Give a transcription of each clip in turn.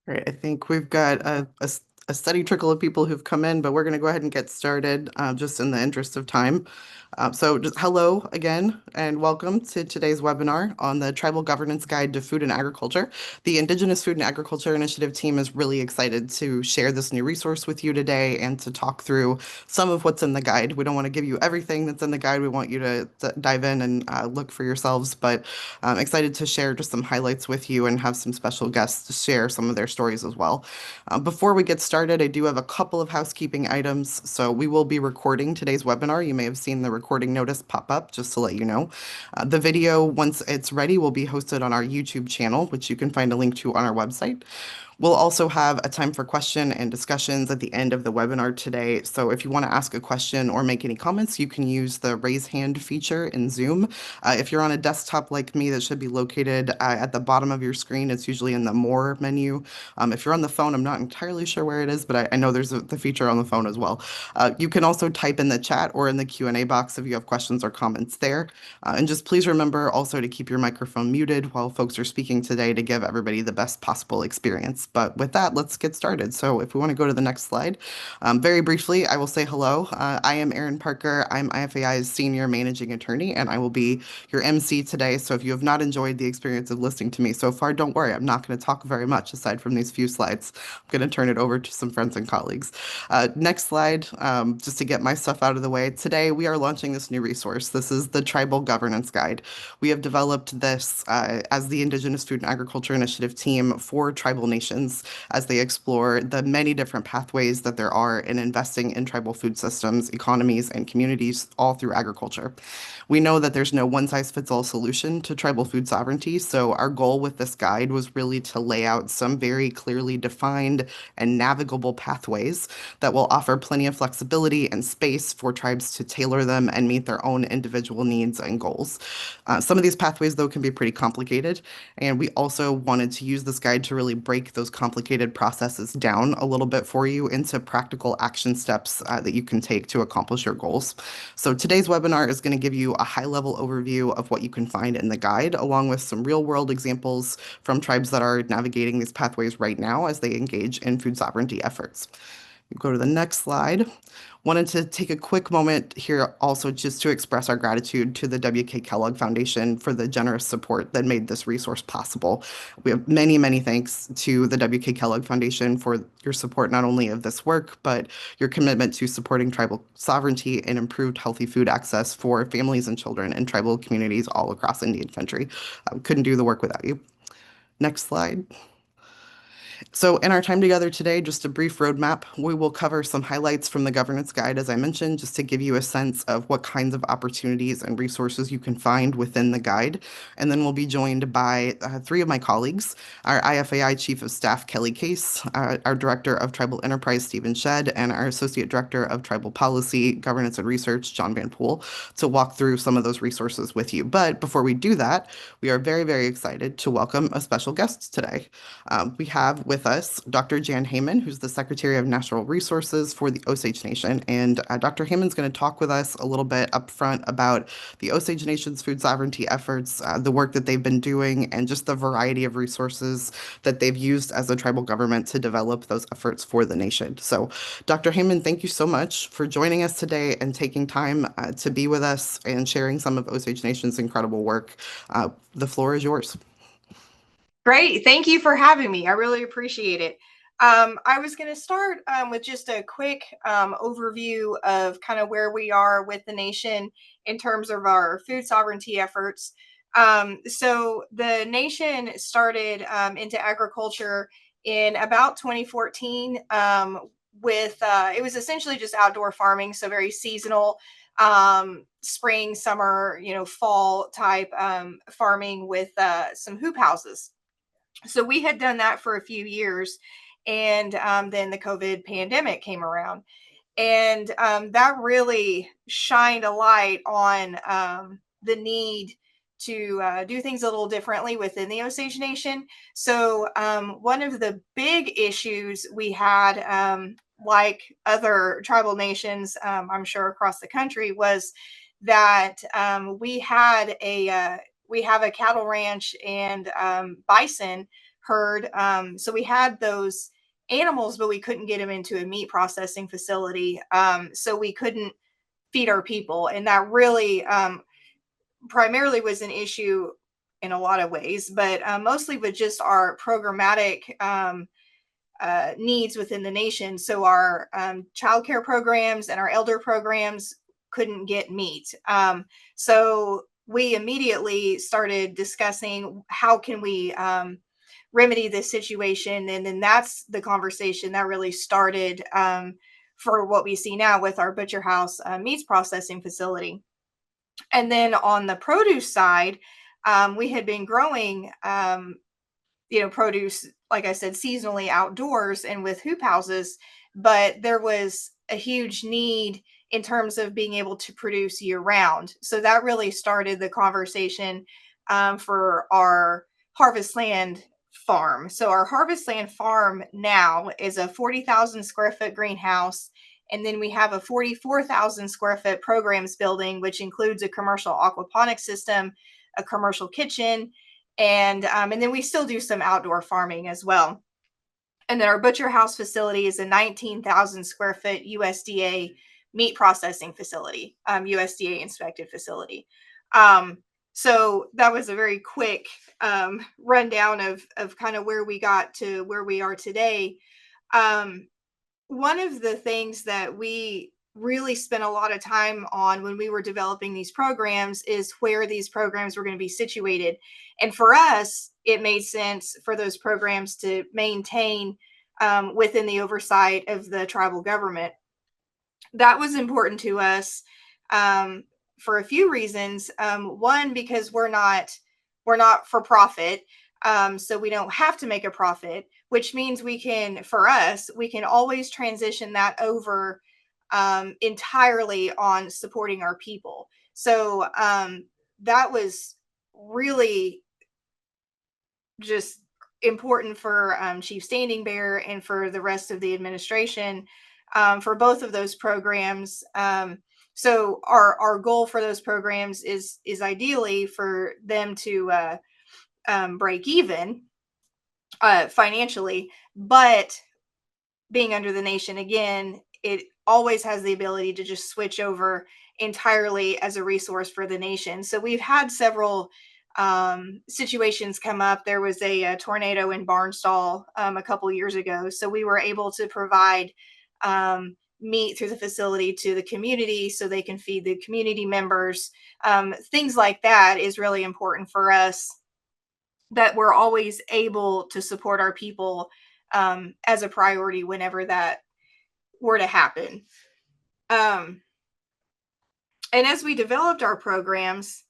Right, I think we've got a steady trickle of people who've come in, but we're going to go ahead and get started just in the interest of time. So just hello again, and welcome to today's webinar on the Tribal Governance Guide to Food and Agriculture. The Indigenous Food and Agriculture Initiative team is really excited to share this new resource with you today and to talk through some of what's in the guide. We don't want to give you everything that's in the guide. We want you to dive in and look for yourselves, but I'm excited to share just some highlights with you and have some special guests to share some of their stories as well. Before we get started, I do have a couple of housekeeping items. So we will be recording today's webinar. You may have seen the recording notice pop up just to let you know. The video, once it's ready, will be hosted on our YouTube channel, which you can find a link to on our website. We'll also have a time for question and discussions at the end of the webinar today. So if you want to ask a question or make any comments, you can use the raise hand feature in Zoom. If you're on a desktop like me, that should be located at the bottom of your screen. It's usually in the More menu. If you're on the phone, I'm not entirely sure where it is, but I know there's the feature on the phone as well. You can also type in the chat or in the Q&A box if you have questions or comments there. And just please remember also to keep your microphone muted while folks are speaking today to give everybody the best possible experience. But with that, let's get started. So if we want to go to the next slide, very briefly, I will say hello. I am Erin Parker. I'm IFAI's Senior Managing Attorney, and I will be your MC today. So if you have not enjoyed the experience of listening to me so far, don't worry. I'm not going to talk very much aside from these few slides. I'm going to turn it over to some friends and colleagues. Next slide, just to get my stuff out of the way. Today, we are launching this new resource. This is the Tribal Governance Guide. We have developed this as the Indigenous Food and Agriculture Initiative team for tribal nations as they explore the many different pathways that there are in investing in tribal food systems, economies, and communities all through agriculture. We know that there's no one-size-fits-all solution to tribal food sovereignty, so our goal with this guide was really to lay out some very clearly defined and navigable pathways that will offer plenty of flexibility and space for tribes to tailor them and meet their own individual needs and goals. Some of these pathways, though, can be pretty complicated, and we also wanted to use this guide to really break those complicated processes down a little bit for you into practical action steps that you can take to accomplish your goals. So today's webinar is going to give you a high-level overview of what you can find in the guide, along with some real-world examples from tribes that are navigating these pathways right now as they engage in food sovereignty efforts. Go to the next slide. Wanted to take a quick moment here also just to express our gratitude to the W.K. Kellogg Foundation for the generous support that made this resource possible. We have many, many thanks to the W.K. Kellogg Foundation for your support not only of this work, but your commitment to supporting tribal sovereignty and improved healthy food access for families and children in tribal communities all across Indian country. Couldn't do the work without you. Next slide. So in our time together today, just a brief roadmap, we will cover some highlights from the governance guide, as I mentioned, just to give you a sense of what kinds of opportunities and resources you can find within the guide. And then we'll be joined by three of my colleagues, our IFAI Chief of Staff, Kelly Case, our Director of Tribal Enterprise, Stephen Shedd, and our Associate Director of Tribal Policy, Governance and Research, John Van Poel, to walk through some of those resources with you. But before we do that, we are very, very excited to welcome a special guest today. We have with us Dr. Jan Heyman, who's the Secretary of Natural Resources for the Osage Nation. And Dr. Heyman's going to talk with us a little bit up front about the Osage Nation's food sovereignty efforts, the work that they've been doing, and just the variety of resources that they've used as a tribal government to develop those efforts for the nation. So, Dr. Heyman, thank you so much for joining us today and taking time to be with us and sharing some of Osage Nation's incredible work. The floor is yours. Great. Thank you for having me. I really appreciate it. I was going to start with just a quick overview of kind of where we are with the nation in terms of our food sovereignty efforts. So the nation started into agriculture in about 2014 with, it was essentially just outdoor farming, so very seasonal, spring, summer, fall type farming with some hoop houses. So we had done that for a few years, and then the COVID pandemic came around, and that really shined a light on the need to do things a little differently within the Osage Nation. So one of the big issues we had, like other tribal nations, I'm sure across the country, was that we have a cattle ranch and bison herd. So we had those animals, but we couldn't get them into a meat processing facility. So we couldn't feed our people. And that really primarily was an issue in a lot of ways, but mostly with just our programmatic needs within the nation. So our childcare programs and our elder programs couldn't get meat. So we immediately started discussing how can we remedy this situation, and then that's the conversation that really started for what we see now with our butcher house meats processing facility. And then on the produce side, we had been growing produce, like I said, seasonally outdoors and with hoop houses, but there was a huge need in terms of being able to produce year round. So that really started the conversation for our Harvest Land farm. So our Harvest Land farm now is a 40,000 square foot greenhouse. And then we have a 44,000 square foot programs building, which includes a commercial aquaponics system, a commercial kitchen, and then we still do some outdoor farming as well. And then our butcher house facility is a 19,000 square foot USDA meat processing facility, USDA inspected facility. So that was a very quick rundown of kind of where we got to where we are today. One of the things that we really spent a lot of time on when we were developing these programs is where these programs were going to be situated. And for us, it made sense for those programs to maintain within the oversight of the tribal government. That was important to us for a few reasons. One, because we're not for profit, so we don't have to make a profit, which means we can always transition that over entirely on supporting our people. So that was really just important for Chief Standing Bear and for the rest of the administration for both of those programs. So our goal for those programs is ideally for them to break even financially, but being under the nation again, it always has the ability to just switch over entirely as a resource for the nation. So we've had several situations come up. There was a tornado in Barnstall a couple years ago, so we were able to provide meat through the facility to the community so they can feed the community members. Things like that is really important for us, that we're always able to support our people as a priority whenever that were to happen. And as we developed our programs,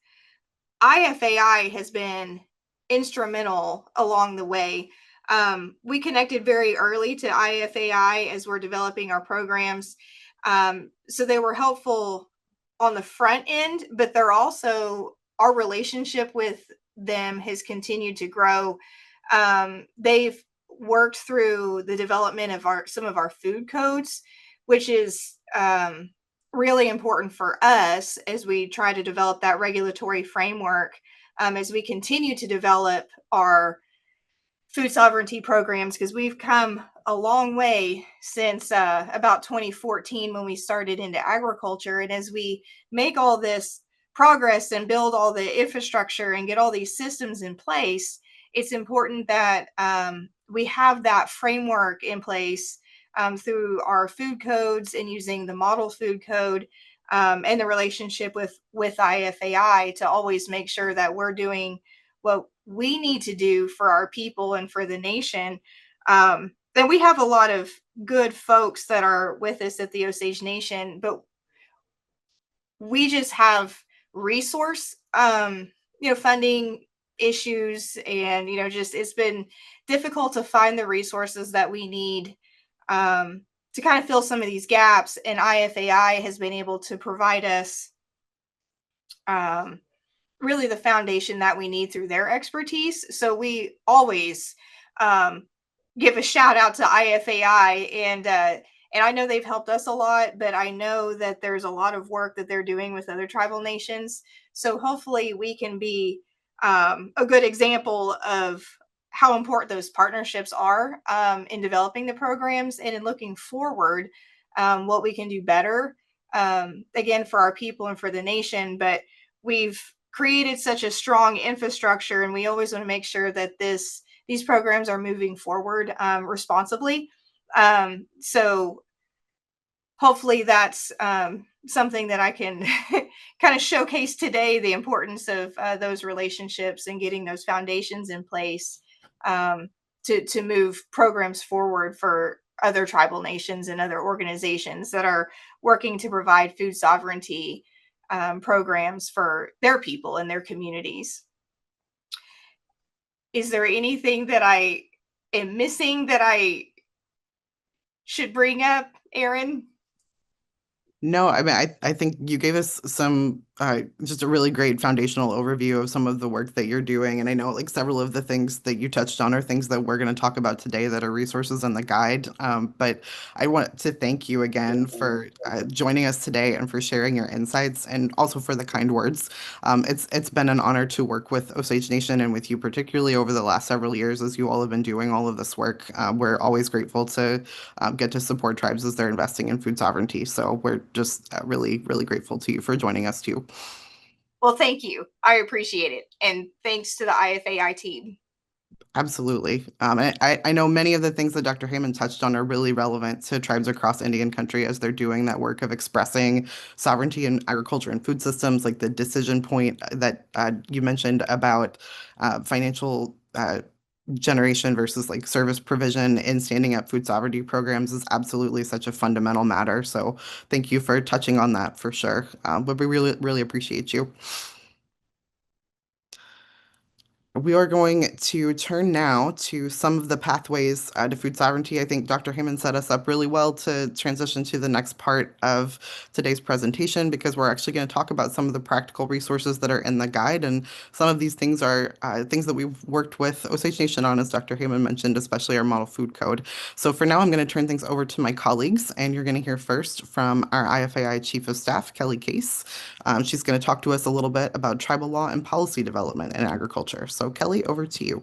IFAI has been instrumental along the way. We connected very early to IFAI as we're developing our programs. So they were helpful on the front end, but they're also, our relationship with them has continued to grow. They've worked through the development of some of our food codes, which is really important for us as we try to develop that regulatory framework, as we continue to develop our food sovereignty programs, because we've come a long way since about 2014 when we started into agriculture. And as we make all this progress and build all the infrastructure and get all these systems in place, it's important that we have that framework in place through our food codes and using the model food code and the relationship with IFAI to always make sure that we're doing what we need to do for our people and for the nation. Then we have a lot of good folks that are with us at the Osage Nation, but we just have resource, funding issues, and just it's been difficult to find the resources that we need to kind of fill some of these gaps. And IFAI has been able to provide us really the foundation that we need through their expertise. So we always give a shout out to IFAI, and I know they've helped us a lot, but I know that there's a lot of work that they're doing with other tribal nations. So hopefully we can be a good example of how important those partnerships are in developing the programs and in looking forward what we can do better, again, for our people and for the nation. But we've created such a strong infrastructure, and we always want to make sure that these programs are moving forward responsibly. So hopefully that's something that I can kind of showcase today, the importance of those relationships and getting those foundations in place to move programs forward for other tribal nations and other organizations that are working to provide food sovereignty programs for their people and their communities. Is there anything that I am missing that I should bring up, Aaron? No, I mean, I think you gave us some just a really great foundational overview of some of the work that you're doing. And I know like several of the things that you touched on are things that we're going to talk about today that are resources in the guide. But I want to thank you again for joining us today and for sharing your insights and also for the kind words. It's been an honor to work with Osage Nation and with you particularly over the last several years as you all have been doing all of this work. We're always grateful to get to support tribes as they're investing in food sovereignty. So we're just really, really grateful to you for joining us too. Well, thank you. I appreciate it. And thanks to the IFAI team. Absolutely. I know many of the things that Dr. Heyman touched on are really relevant to tribes across Indian country as they're doing that work of expressing sovereignty in agriculture and food systems, like the decision point that you mentioned about financial generation versus like service provision in standing up food sovereignty programs is absolutely such a fundamental matter. So thank you for touching on that for sure. But we really, really appreciate you. We are going to turn now to some of the pathways to food sovereignty. I think Dr. Heyman set us up really well to transition to the next part of today's presentation because we're actually going to talk about some of the practical resources that are in the guide. And some of these things are things that we've worked with Osage Nation on, as Dr. Heyman mentioned, especially our model food code. So for now, I'm going to turn things over to my colleagues, and you're going to hear first from our IFAI Chief of Staff, Kelly Case. She's going to talk to us a little bit about tribal law and policy development in agriculture. So, Kelly, over to you.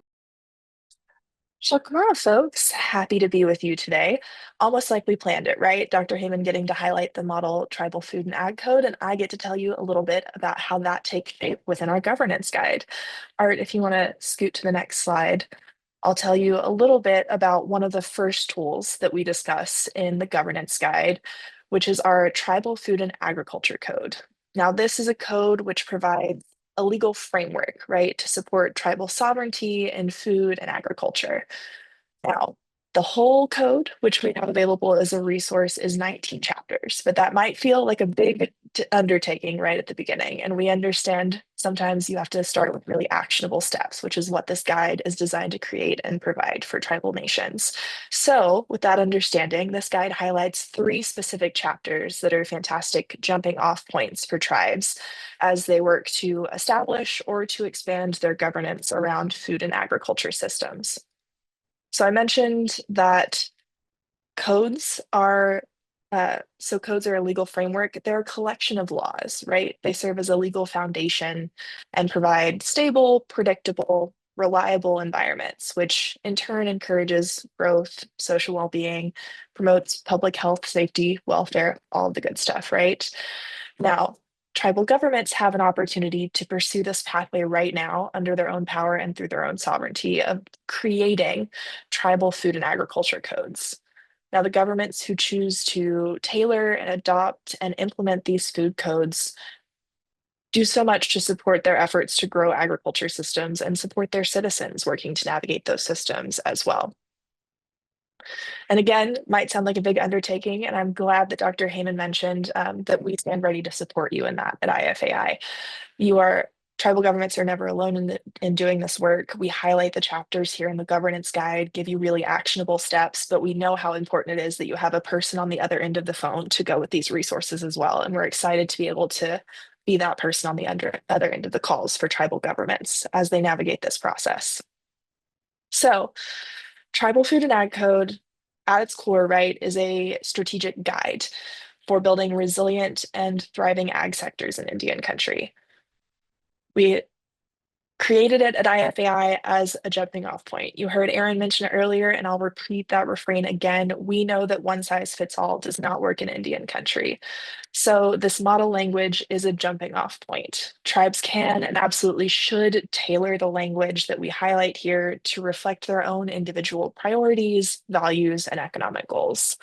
Shakara, folks. Happy to be with you today. Almost like we planned it, right? Dr. Heyman getting to highlight the model tribal food and ag code, and I get to tell you a little bit about how that takes shape within our governance guide. Art, if you want to scoot to the next slide, I'll tell you a little bit about one of the first tools that we discuss in the governance guide, which is our tribal food and agriculture code. Now, this is a code which provides a legal framework, right, to support tribal sovereignty in food and agriculture. Now, the whole code, which we have available as a resource, is 19 chapters, but that might feel like a big undertaking right at the beginning. And we understand sometimes you have to start with really actionable steps, which is what this guide is designed to create and provide for tribal nations. So, with that understanding, this guide highlights 3 specific chapters that are fantastic jumping off points for tribes as they work to establish or to expand their governance around food and agriculture systems. So I mentioned that codes are codes are a legal framework. They're a collection of laws, right? They serve as a legal foundation and provide stable, predictable, reliable environments, which in turn encourages growth, social well-being, promotes public health, safety, welfare, all of the good stuff, right? Now, tribal governments have an opportunity to pursue this pathway right now under their own power and through their own sovereignty of creating tribal food and agriculture codes. Now, the governments who choose to tailor and adopt and implement these food codes do so much to support their efforts to grow agriculture systems and support their citizens working to navigate those systems as well. And again, might sound like a big undertaking, and I'm glad that Dr. Heyman mentioned that we stand ready to support you in that at IFAI. Tribal governments are never alone in doing this work. We highlight the chapters here in the governance guide, give you really actionable steps, but we know how important it is that you have a person on the other end of the phone to go with these resources as well. And we're excited to be able to be that person on the other end of the calls for tribal governments as they navigate this process. So, Tribal Food and Ag Code, at its core, right, is a strategic guide for building resilient and thriving ag sectors in Indian country. We created it at IFAI as a jumping off point. You heard Aaron mention it earlier, and I'll repeat that refrain again. We know that one size fits all does not work in Indian country. So this model language is a jumping off point. Tribes can and absolutely should tailor the language that we highlight here to reflect their own individual priorities, values, and economic goals.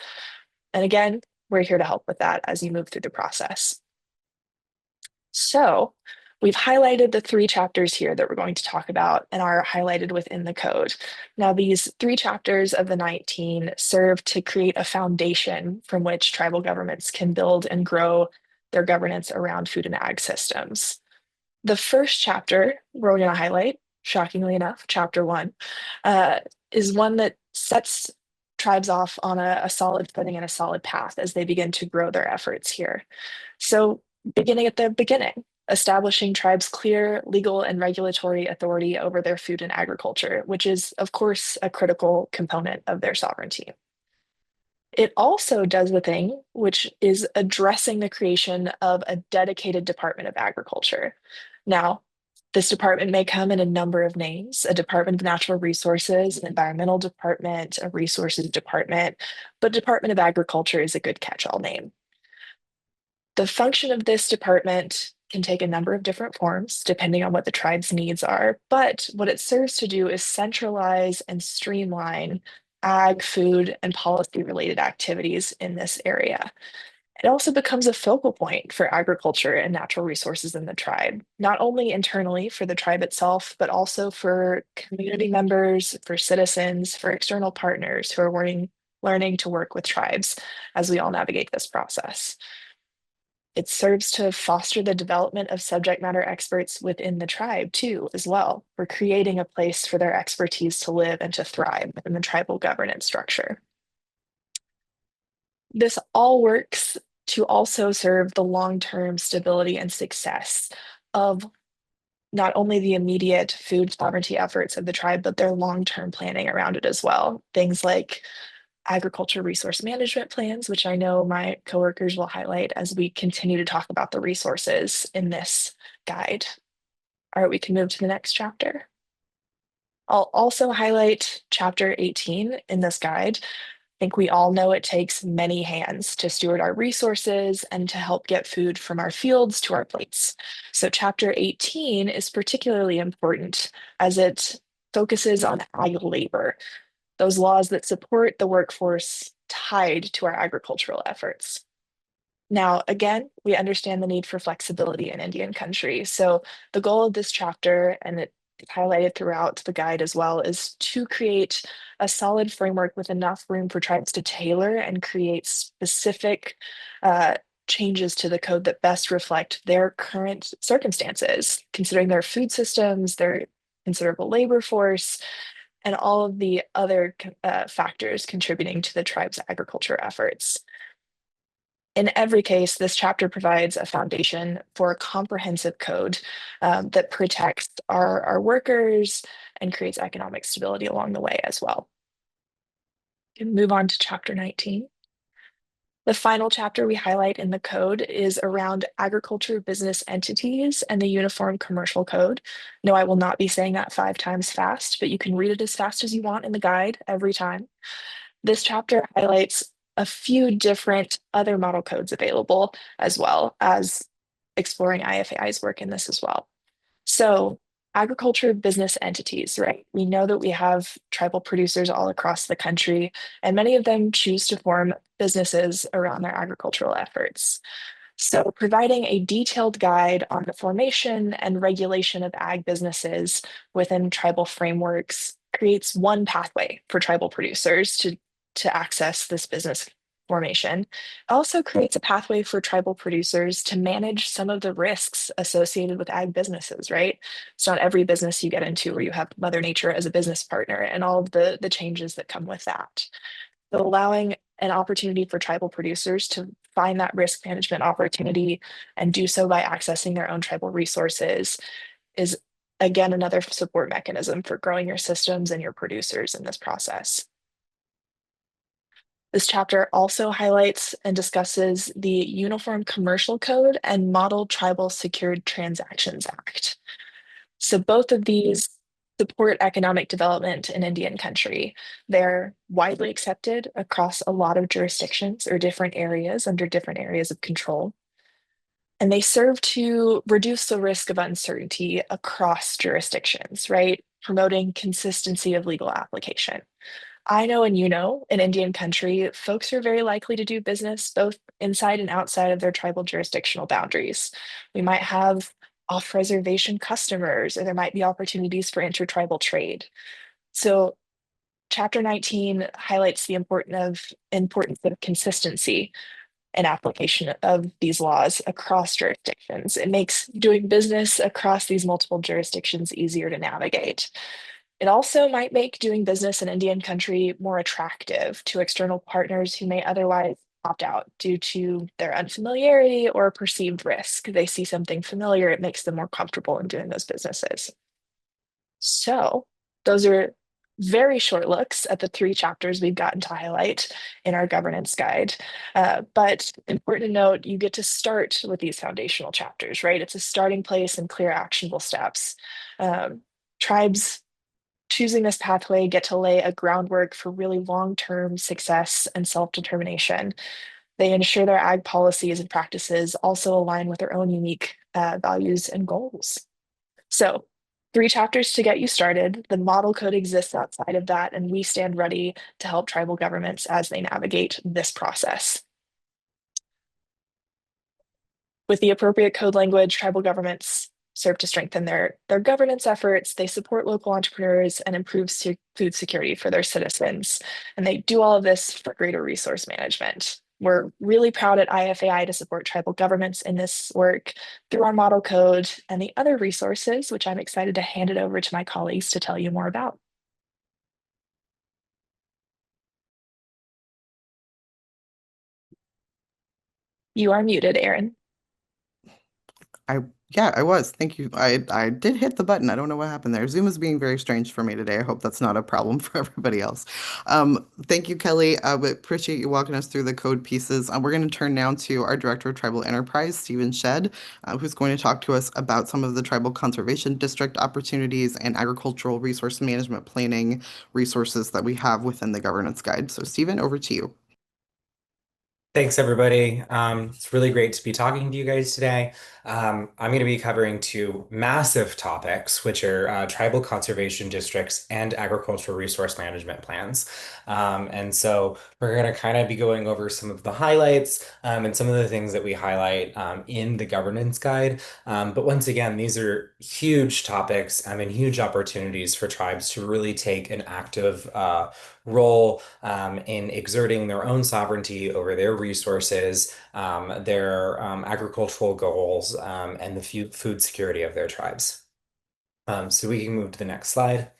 And again, we're here to help with that as you move through the process. So we've highlighted the 3 chapters here that we're going to talk about and are highlighted within the code. Now, these 3 chapters of the 19 serve to create a foundation from which tribal governments can build and grow their governance around food and ag systems. The first chapter we're going to highlight, shockingly enough, chapter 1, is one that sets tribes off on a solid footing and a solid path as they begin to grow their efforts here. So beginning at the beginning, establishing tribes' clear legal and regulatory authority over their food and agriculture, which is, of course, a critical component of their sovereignty. It also does the thing which is addressing the creation of a dedicated Department of Agriculture. Now, this department may come in a number of names: a Department of Natural Resources, an Environmental Department, a Resources Department, but Department of Agriculture is a good catch-all name. The function of this department can take a number of different forms depending on what the tribe's needs are, but what it serves to do is centralize and streamline ag, food, and policy related activities in this area. It also becomes a focal point for agriculture and natural resources in the tribe, not only internally for the tribe itself, but also for community members, for citizens, for external partners who are learning to work with tribes as we all navigate this process. It serves to foster the development of subject matter experts within the tribe too, as well. We're creating a place for their expertise to live and to thrive in the tribal governance structure. This all works to also serve the long-term stability and success of not only the immediate food sovereignty efforts of the tribe, but their long-term planning around it as well. Things like agriculture resource management plans, which I know my coworkers will highlight as we continue to talk about the resources in this guide. All right, we can move to the next chapter. I'll also highlight chapter 18 in this guide. I think we all know it takes many hands to steward our resources and to help get food from our fields to our plates. So chapter 18 is particularly important as it focuses on ag labor, those laws that support the workforce tied to our agricultural efforts. Now, again, we understand the need for flexibility in Indian country. So the goal of this chapter, and it's highlighted throughout the guide as well, is to create a solid framework with enough room for tribes to tailor and create specific changes to the code that best reflect their current circumstances, considering their food systems, their considerable labor force, and all of the other factors contributing to the tribe's agriculture efforts. In every case, this chapter provides a foundation for a comprehensive code that protects our workers and creates economic stability along the way as well. We can move on to chapter 19. The final chapter we highlight in the code is around agriculture business entities and the Uniform Commercial Code. No, I will not be saying that 5 times fast, but you can read it as fast as you want in the guide every time. This chapter highlights a few different other model codes available, as well as exploring IFAI's work in this as well. So agriculture business entities, right? We know that we have tribal producers all across the country, and many of them choose to form businesses around their agricultural efforts. So providing a detailed guide on the formation and regulation of ag businesses within tribal frameworks creates one pathway for tribal producers to access this business formation. It also creates a pathway for tribal producers to manage some of the risks associated with ag businesses, right? It's not every business you get into where you have Mother Nature as a business partner and all of the changes that come with that. So allowing an opportunity for tribal producers to find that risk management opportunity and do so by accessing their own tribal resources is, again, another support mechanism for growing your systems and your producers in this process. This chapter also highlights and discusses the Uniform Commercial Code and Model Tribal Secured Transactions Act. So both of these support economic development in Indian country. They're widely accepted across a lot of jurisdictions or different areas under different areas of control. And they serve to reduce the risk of uncertainty across jurisdictions, right? Promoting consistency of legal application. I know and you know, in Indian country, folks are very likely to do business both inside and outside of their tribal jurisdictional boundaries. We might have off reservation customers, or there might be opportunities for intertribal trade. So, Chapter 19 highlights the importance of consistency and application of these laws across jurisdictions. It makes doing business across these multiple jurisdictions easier to navigate. It also might make doing business in Indian country more attractive to external partners who may otherwise opt out due to their unfamiliarity or perceived risk. They see something familiar, it makes them more comfortable in doing those businesses. So, those are very short looks at the 3 chapters we've gotten to highlight in our governance guide. But important to note, you get to start with these foundational chapters, right? It's a starting place and clear actionable steps. Tribes choosing this pathway get to lay a groundwork for really long-term success and self-determination. They ensure their ag policies and practices also align with their own unique values and goals. So 3 chapters to get you started. The model code exists outside of that, and we stand ready to help tribal governments as they navigate this process. With the appropriate code language, tribal governments serve to strengthen their governance efforts. They support local entrepreneurs and improve food security for their citizens. And they do all of this for greater resource management. We're really proud at IFAI to support tribal governments in this work through our model code and the other resources, which I'm excited to hand it over to my colleagues to tell you more about. You are muted, Aaron. Yeah, I was. Thank you. I did hit the button. I don't know what happened there. Zoom is being very strange for me today. I hope that's not a problem for everybody else. Thank you, Kelly. We appreciate you walking us through the code pieces. We're going to turn now to our Director of Tribal Enterprise, Stephen Shedd, who's going to talk to us about some of the Tribal Conservation District opportunities and agricultural resource management planning resources that we have within the governance guide. So, Stephen, over to you. Thanks, everybody. It's really great to be talking to you guys today. I'm going to be covering 2 massive topics, which are tribal conservation districts and agricultural resource management plans. And so we're going to kind of be going over some of the highlights and some of the things that we highlight in the governance guide. But once again, these are huge topics and huge opportunities for tribes to really take an active role in exerting their own sovereignty over their resources, their agricultural goals, and the food security of their tribes. So we can move to the next slide.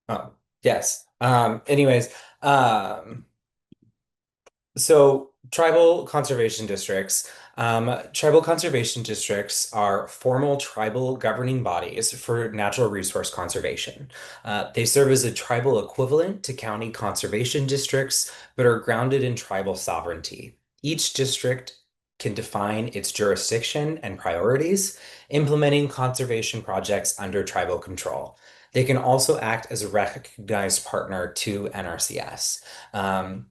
Oh, yes. Anyways, so tribal conservation districts. Tribal conservation districts are formal tribal governing bodies for natural resource conservation. They serve as a tribal equivalent to county conservation districts, but are grounded in tribal sovereignty. Each district can define its jurisdiction and priorities, implementing conservation projects under tribal control. They can also act as a recognized partner to NRCS.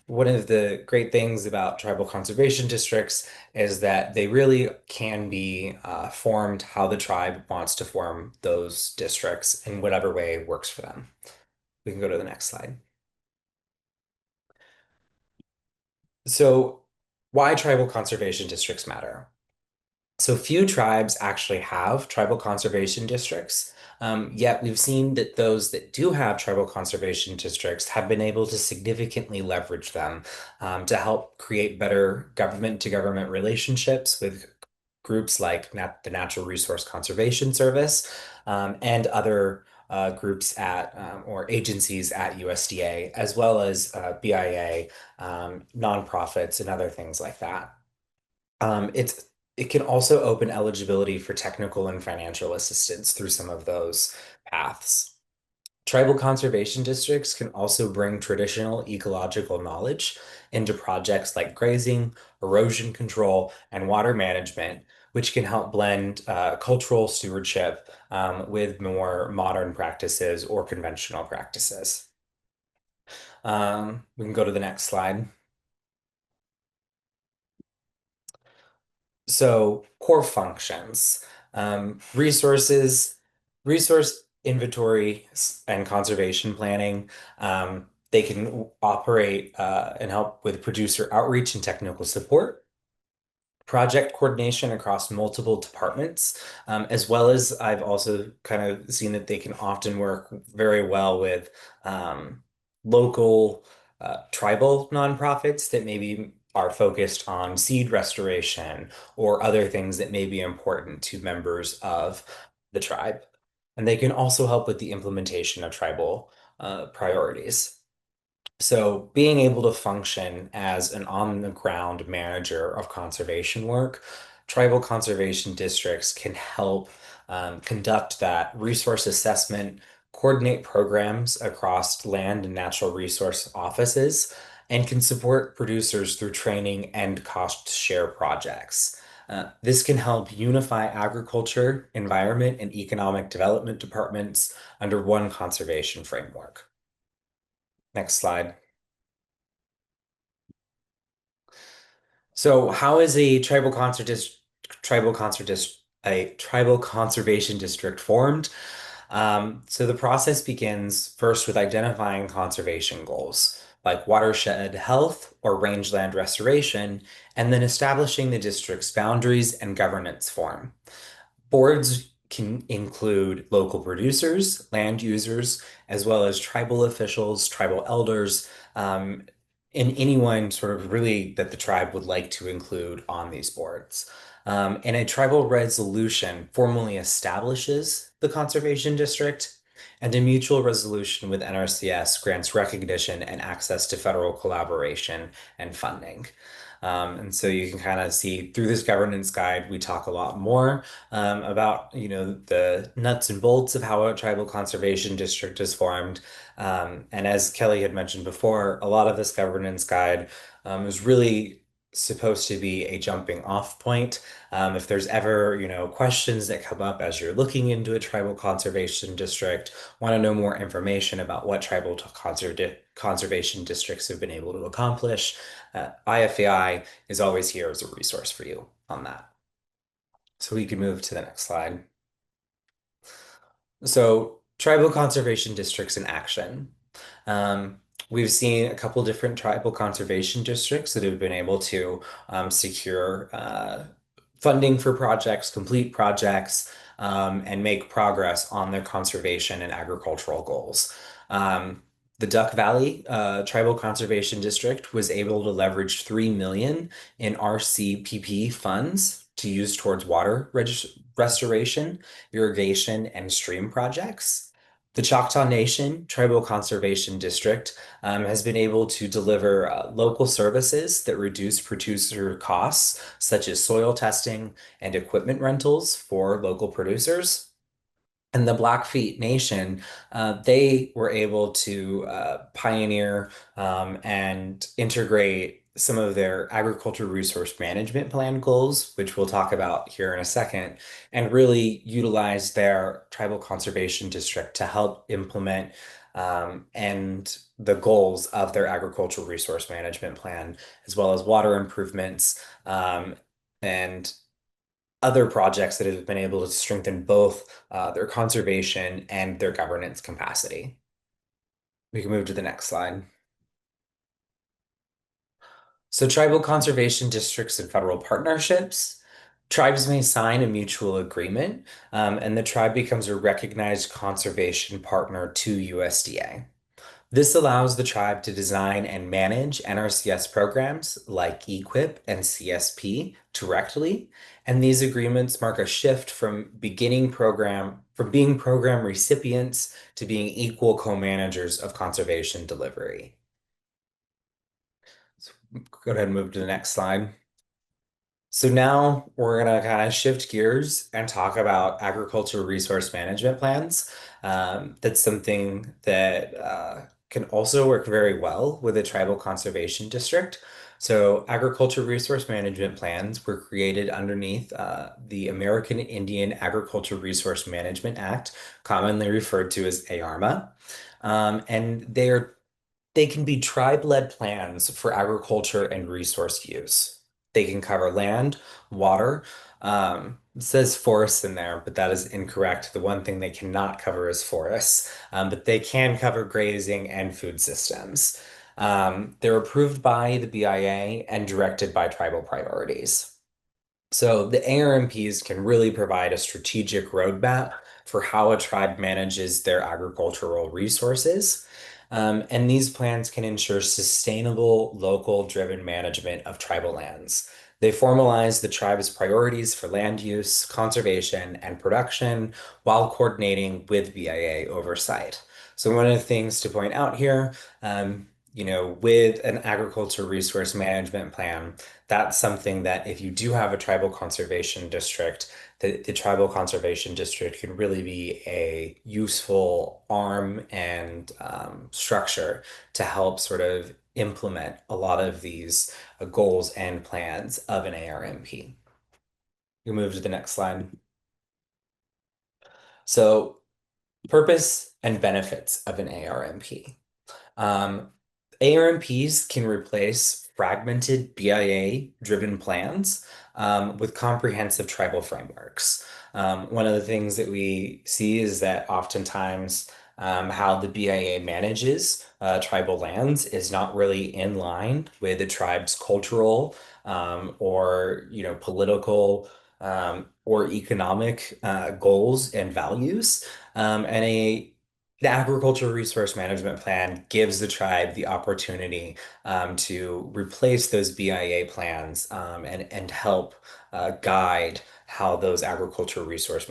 One of the great things about tribal conservation districts is that they really can be formed how the tribe wants to form those districts in whatever way works for them. We can go to the next slide. So, why tribal conservation districts matter? So few tribes actually have tribal conservation districts, yet we've seen that those that do have tribal conservation districts have been able to significantly leverage them to help create better government-to-government relationships with groups like the Natural Resource Conservation Service and other groups at or agencies at USDA, as well as BIA, nonprofits, and other things like that. It can also open eligibility for technical and financial assistance through some of those paths. Tribal conservation districts can also bring traditional ecological knowledge into projects like grazing, erosion control, and water management, which can help blend cultural stewardship with more modern practices or conventional practices. We can go to the next slide. So core functions, resource inventory and conservation planning. They can operate and help with producer outreach and technical support, project coordination across multiple departments, as well as I've also kind of seen that they can often work very well with local tribal nonprofits that maybe are focused on seed restoration or other things that may be important to members of the tribe. And they can also help with the implementation of tribal priorities. So being able to function as an on-the-ground manager of conservation work, tribal conservation districts can help conduct that resource assessment, coordinate programs across land and natural resource offices, and can support producers through training and cost share projects. This can help unify agriculture, environment, and economic development departments under one conservation framework. Next slide. So how is a tribal conservation district formed? So the process begins first with identifying conservation goals, like watershed health or rangeland restoration, and then establishing the district's boundaries and governance form. Boards can include local producers, land users, as well as tribal officials, tribal elders, and anyone sort of really that the tribe would like to include on these boards. And a tribal resolution formally establishes the conservation district, and a mutual resolution with NRCS grants recognition and access to federal collaboration and funding. And so you can kind of see through this governance guide, we talk a lot more about, the nuts and bolts of how a tribal conservation district is formed. And as Kelly had mentioned before, a lot of this governance guide is really supposed to be a jumping off point. If there's ever, questions that come up as you're looking into a tribal conservation district, want to know more information about what tribal conservation districts have been able to accomplish, IFAI is always here as a resource for you on that. So we can move to the next slide. So tribal conservation districts in action. Um, we've seen a couple different tribal conservation districts that have been able to secure funding for projects, complete projects, and make progress on their conservation and agricultural goals. The Duck Valley Tribal Conservation District was able to leverage 3 million in RCPP funds to use towards water restoration, irrigation, and stream projects. The Choctaw Nation Tribal Conservation District has been able to deliver local services that reduce producer costs, such as soil testing and equipment rentals for local producers. And the Blackfeet Nation, they were able to pioneer and integrate some of their agriculture resource management plan goals, which we'll talk about here in a second, and really utilize their tribal conservation district to help implement and the goals of their agricultural resource management plan, as well as water improvements and other projects that have been able to strengthen both their conservation and their governance capacity. We can move to the next slide. So tribal conservation districts and federal partnerships. Tribes may sign a mutual agreement, and the tribe becomes a recognized conservation partner to USDA. This allows the tribe to design and manage NRCS programs like EQIP and CSP directly, and these agreements mark a shift from being program recipients to being equal co-managers of conservation delivery. So go ahead and move to the next slide. So now we're going to kind of shift gears and talk about agricultural resource management plans. That's something that can also work very well with a tribal conservation district. So agriculture resource management plans were created underneath the American Indian Agriculture Resource Management Act, commonly referred to as ARMA. And they can be tribe-led plans for agriculture and resource use. They can cover land, water. It says forests in there, but that is incorrect. The one thing they cannot cover is forests, but they can cover grazing and food systems. They're approved by the BIA and directed by tribal priorities. So the ARMPs can really provide a strategic roadmap for how a tribe manages their agricultural resources. And these plans can ensure sustainable, local driven management of tribal lands. They formalize the tribe's priorities for land use, conservation, and production while coordinating with BIA oversight. So one of the things to point out here, with an agriculture resource management plan, that's something that if you do have a tribal conservation district, the tribal conservation district can really be a useful arm and structure to help sort of implement a lot of these goals and plans of an ARMP. You move to the next slide. So, purpose and benefits of an ARMP. Um, ARMPs can replace fragmented BIA-driven plans with comprehensive tribal frameworks. One of the things that we see is that oftentimes how the BIA manages tribal lands is not really in line with the tribe's cultural or political or economic goals and values. The agricultural resource management plan gives the tribe the opportunity to replace those BIA plans and help guide how those agriculture resources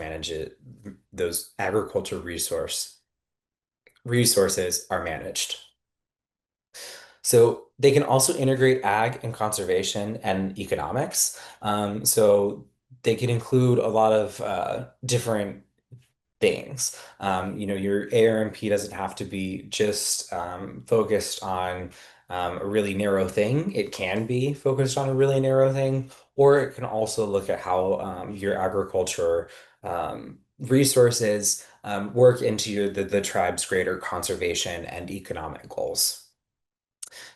are managed. So they can also integrate ag and conservation and economics. So they can include a lot of different things. Your ARMP doesn't have to be just focused on a really narrow thing. It can be focused on a really narrow thing, or it can also look at how your agriculture resources work into the tribe's greater conservation and economic goals.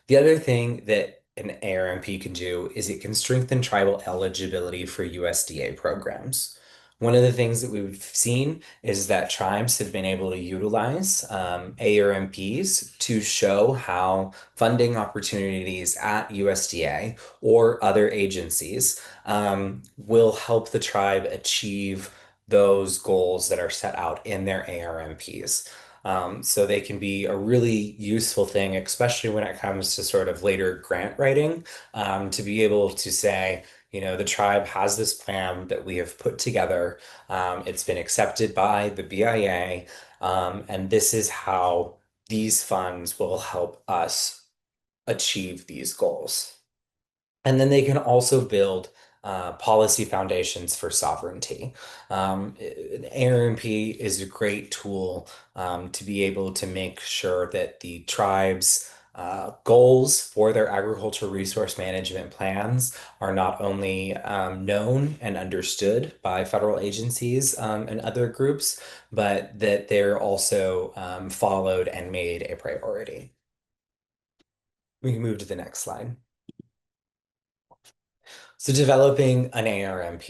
The other thing that an ARMP can do is it can strengthen tribal eligibility for USDA programs. One of the things that we've seen is that tribes have been able to utilize ARMPs to show how funding opportunities at USDA or other agencies will help the tribe achieve those goals that are set out in their ARMPs. So they can be a really useful thing, especially when it comes to sort of later grant writing, to be able to say, the tribe has this plan that we have put together. It's been accepted by the BIA, and this is how these funds will help us achieve these goals. And then they can also build policy foundations for sovereignty. An ARMP is a great tool to be able to make sure that the tribe's goals for their agricultural resource management plans are not only known and understood by federal agencies and other groups, but that they're also followed and made a priority. We can move to the next slide. So developing an ARMP.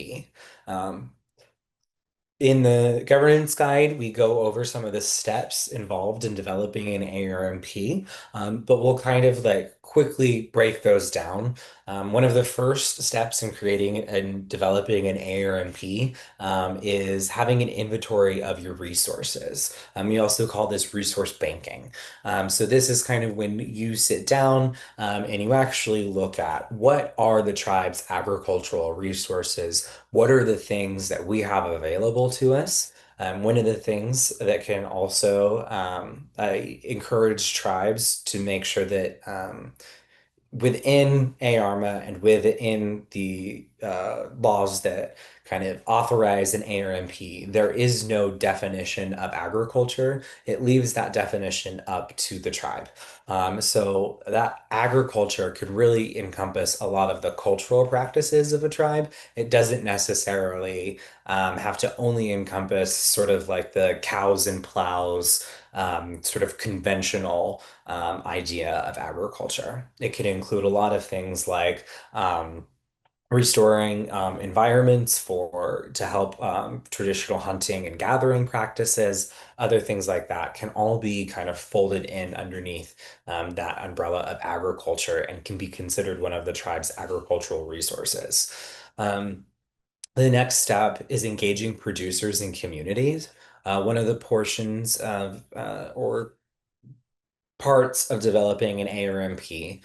In the governance guide, we go over some of the steps involved in developing an ARMP, but we'll kind of like quickly break those down. One of the first steps in creating and developing an ARMP is having an inventory of your resources. We also call this resource banking. So this is kind of when you sit down and you actually look at what are the tribe's agricultural resources, what are the things that we have available to us. One of the things that can also encourage tribes to make sure that within ARMA and within the laws that kind of authorize an ARMP, there is no definition of agriculture. It leaves that definition up to the tribe. So that agriculture could really encompass a lot of the cultural practices of a tribe. It doesn't necessarily have to only encompass sort of like the cows and plows, sort of conventional idea of agriculture. It could include a lot of things like restoring environments for to help traditional hunting and gathering practices, other things like that can all be kind of folded in underneath that umbrella of agriculture and can be considered one of the tribe's agricultural resources. Um, the next step is engaging producers and communities. One of the portions of or parts of developing an ARMP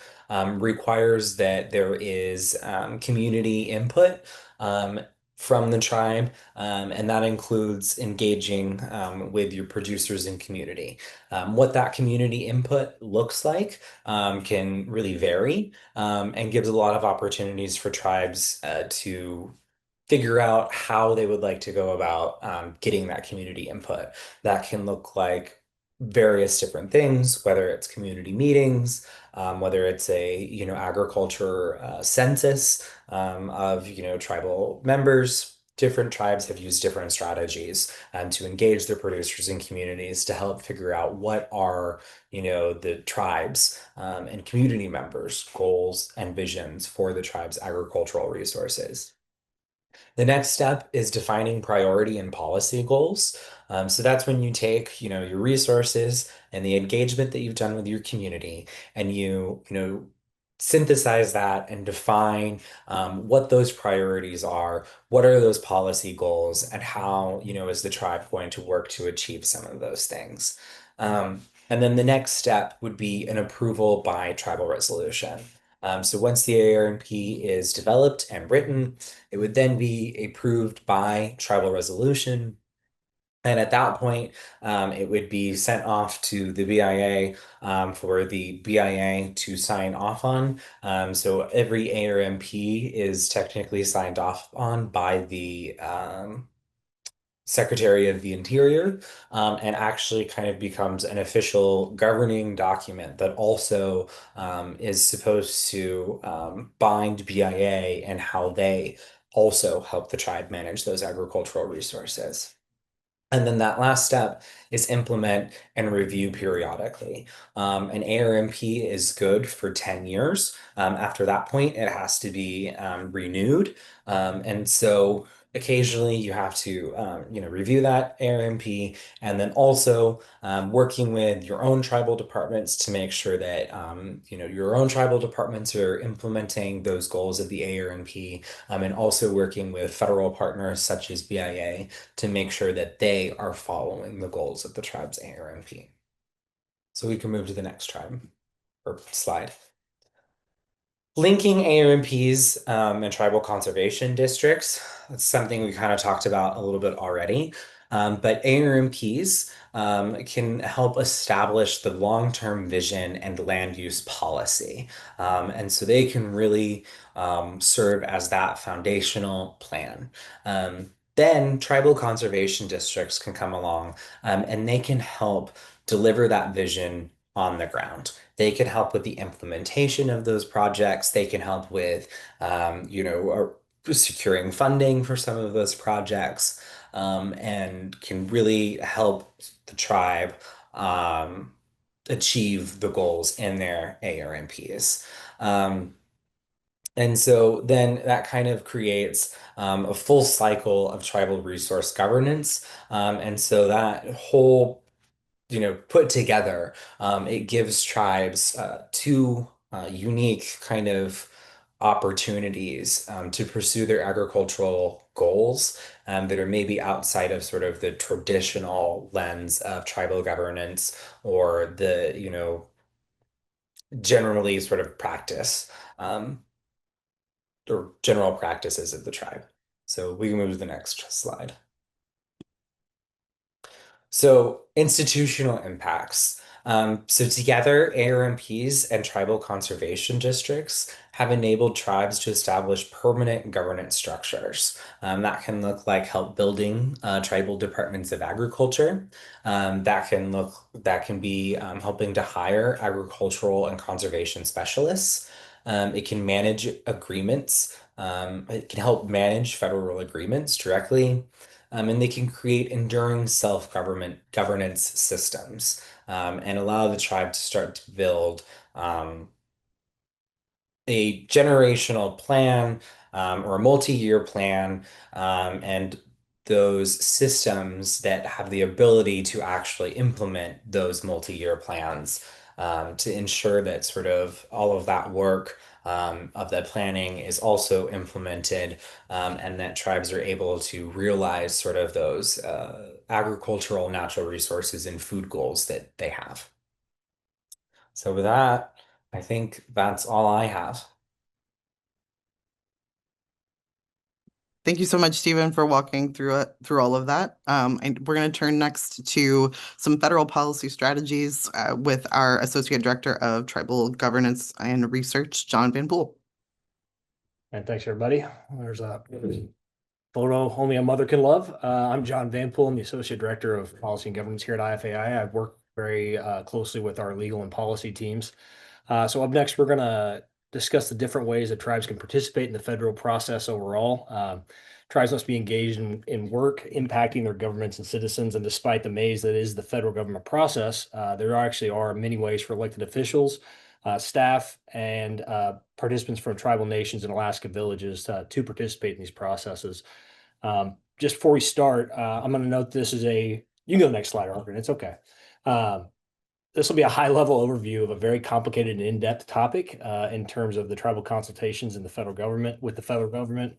requires that there is community input from the tribe, and that includes engaging with your producers and community. What that community input looks like can really vary and gives a lot of opportunities for tribes to figure out how they would like to go about getting that community input. That can look like various different things, whether it's community meetings, whether it's a agriculture census of tribal members. Different tribes have used different strategies to engage their producers and communities to help figure out what are the tribes and community members' goals and visions for the tribe's agricultural resources. The next step is defining priority and policy goals. So that's when you take, your resources and the engagement that you've done with your community, and you synthesize that and define what those priorities are, what are those policy goals, and how, is the tribe going to work to achieve some of those things. And then the next step would be an approval by tribal resolution. So once the ARMP is developed and written, it would then be approved by tribal resolution. And at that point, it would be sent off to the BIA for the BIA to sign off on. So every ARMP is technically signed off on by the Secretary of the Interior, and actually kind of becomes an official governing document that also is supposed to bind BIA and how they also help the tribe manage those agricultural resources. And then that last step is implement and review periodically. An ARMP is good for 10 years. After that point, it has to be renewed. And so occasionally you have to, review that ARMP, and then also working with your own tribal departments to make sure that, your own tribal departments are implementing those goals of the ARMP, and also working with federal partners such as BIA to make sure that they are following the goals of the tribe's ARMP. So we can move to the next tribe or slide. Linking ARMPs and tribal conservation districts, that's something we kind of talked about a little bit already. But ARMPs can help establish the long-term vision and land use policy. And so they can really serve as that foundational plan. Then tribal conservation districts can come along and they can help deliver that vision on the ground. They can help with the implementation of those projects. They can help with, securing funding for some of those projects, and can really help the tribe achieve the goals in their ARMPs. And so then that kind of creates a full cycle of tribal resource governance. And so that whole put together, it gives tribes two unique kind of opportunities to pursue their agricultural goals that are maybe outside of sort of the traditional lens of tribal governance or the, generally sort of practice or general practices of the tribe. So we can move to the next slide. So institutional impacts. So together, ARMPs and tribal conservation districts have enabled tribes to establish permanent governance structures. That can look like help building tribal departments of agriculture. That can be helping to hire agricultural and conservation specialists. It can manage agreements. It can help manage federal agreements directly. And they can create enduring self-government governance systems and allow the tribe to start to build a generational plan or a multi-year plan and those systems that have the ability to actually implement those multi-year plans to ensure that sort of all of that work of the planning is also implemented and that tribes are able to realize sort of those agricultural natural resources and food goals that they have. So with that, I think that's all I have. Thank you so much, Stephen, for walking through all of that. And we're going to turn next to some federal policy strategies with our Associate Director of Tribal Governance and Research, John Van Poel. And thanks, everybody. There's a photo only a mother can love. I'm John Van Poel. I'm the Associate Director of Policy and Governance here at IFAI. I've worked very closely with our legal and policy teams. So up next, we're going to discuss the different ways that tribes can participate in the federal process overall. Tribes must be engaged in work impacting their governments and citizens. And despite the maze that is the federal government process, there actually are many ways for elected officials, staff, and participants from tribal nations and Alaska villages to participate in these processes. Just before we start, I'm going to note this is you can go to the next slide, Arvin. It's okay. This will be a high-level overview of a very complicated and in-depth topic in terms of the tribal consultations in the federal government with the federal government.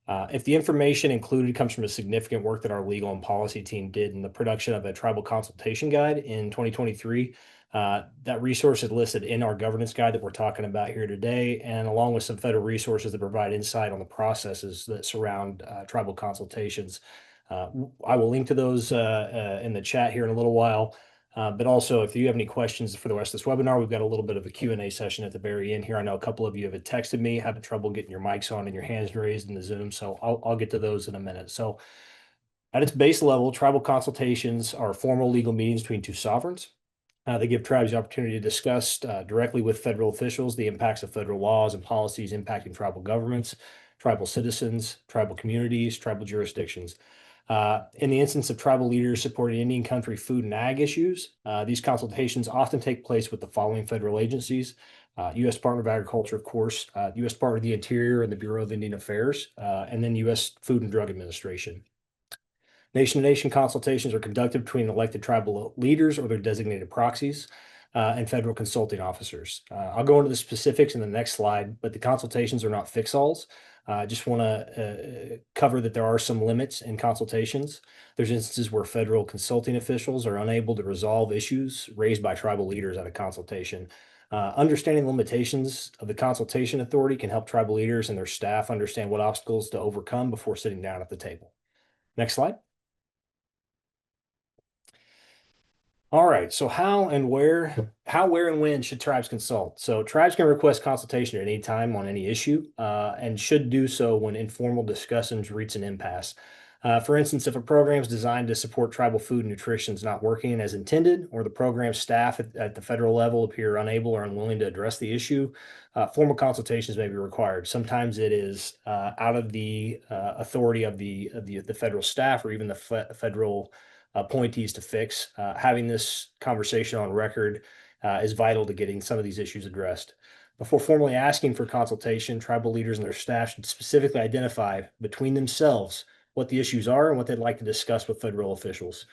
If the information included comes from a significant work that our legal and policy team did in the production of a tribal consultation guide in 2023, that resource is listed in our governance guide that we're talking about here today, and along with some federal resources that provide insight on the processes that surround tribal consultations. I will link to those in the chat here in a little while. But also, if you have any questions for the rest of this webinar, we've got a little bit of a Q&A session at the very end here. I know a couple of you have texted me, having trouble getting your mics on and your hands raised in the Zoom, so I'll get to those in a minute. So at its base level, tribal consultations are formal legal meetings between two sovereigns. They give tribes the opportunity to discuss directly with federal officials the impacts of federal laws and policies impacting tribal governments, tribal citizens, tribal communities, tribal jurisdictions. In the instance of tribal leaders supporting Indian country food and ag issues, these consultations often take place with the following federal agencies: U.S. Department of Agriculture, of course, U.S. Department of the Interior and the Bureau of Indian Affairs, and then U.S. Food and Drug Administration. Nation-to-nation consultations are conducted between elected tribal leaders or their designated proxies and federal consulting officers. I'll go into the specifics in the next slide, but the consultations are not fix-alls. I just want to cover that there are some limits in consultations. There's instances where federal consulting officials are unable to resolve issues raised by tribal leaders at a consultation. Understanding limitations of the consultation authority can help tribal leaders and their staff understand what obstacles to overcome before sitting down at the table. Next slide. All right, so how, where, and when should tribes consult? So tribes can request consultation at any time on any issue and should do so when informal discussions reach an impasse. For instance, if a program is designed to support tribal food and nutrition is not working as intended, or the program staff at the federal level appear unable or unwilling to address the issue, formal consultations may be required. Sometimes it is out of the authority of the federal staff or even the federal appointees to fix. Having this conversation on record is vital to getting some of these issues addressed. Before formally asking for consultation, tribal leaders and their staff should specifically identify between themselves what the issues are and what they'd like to discuss with federal officials.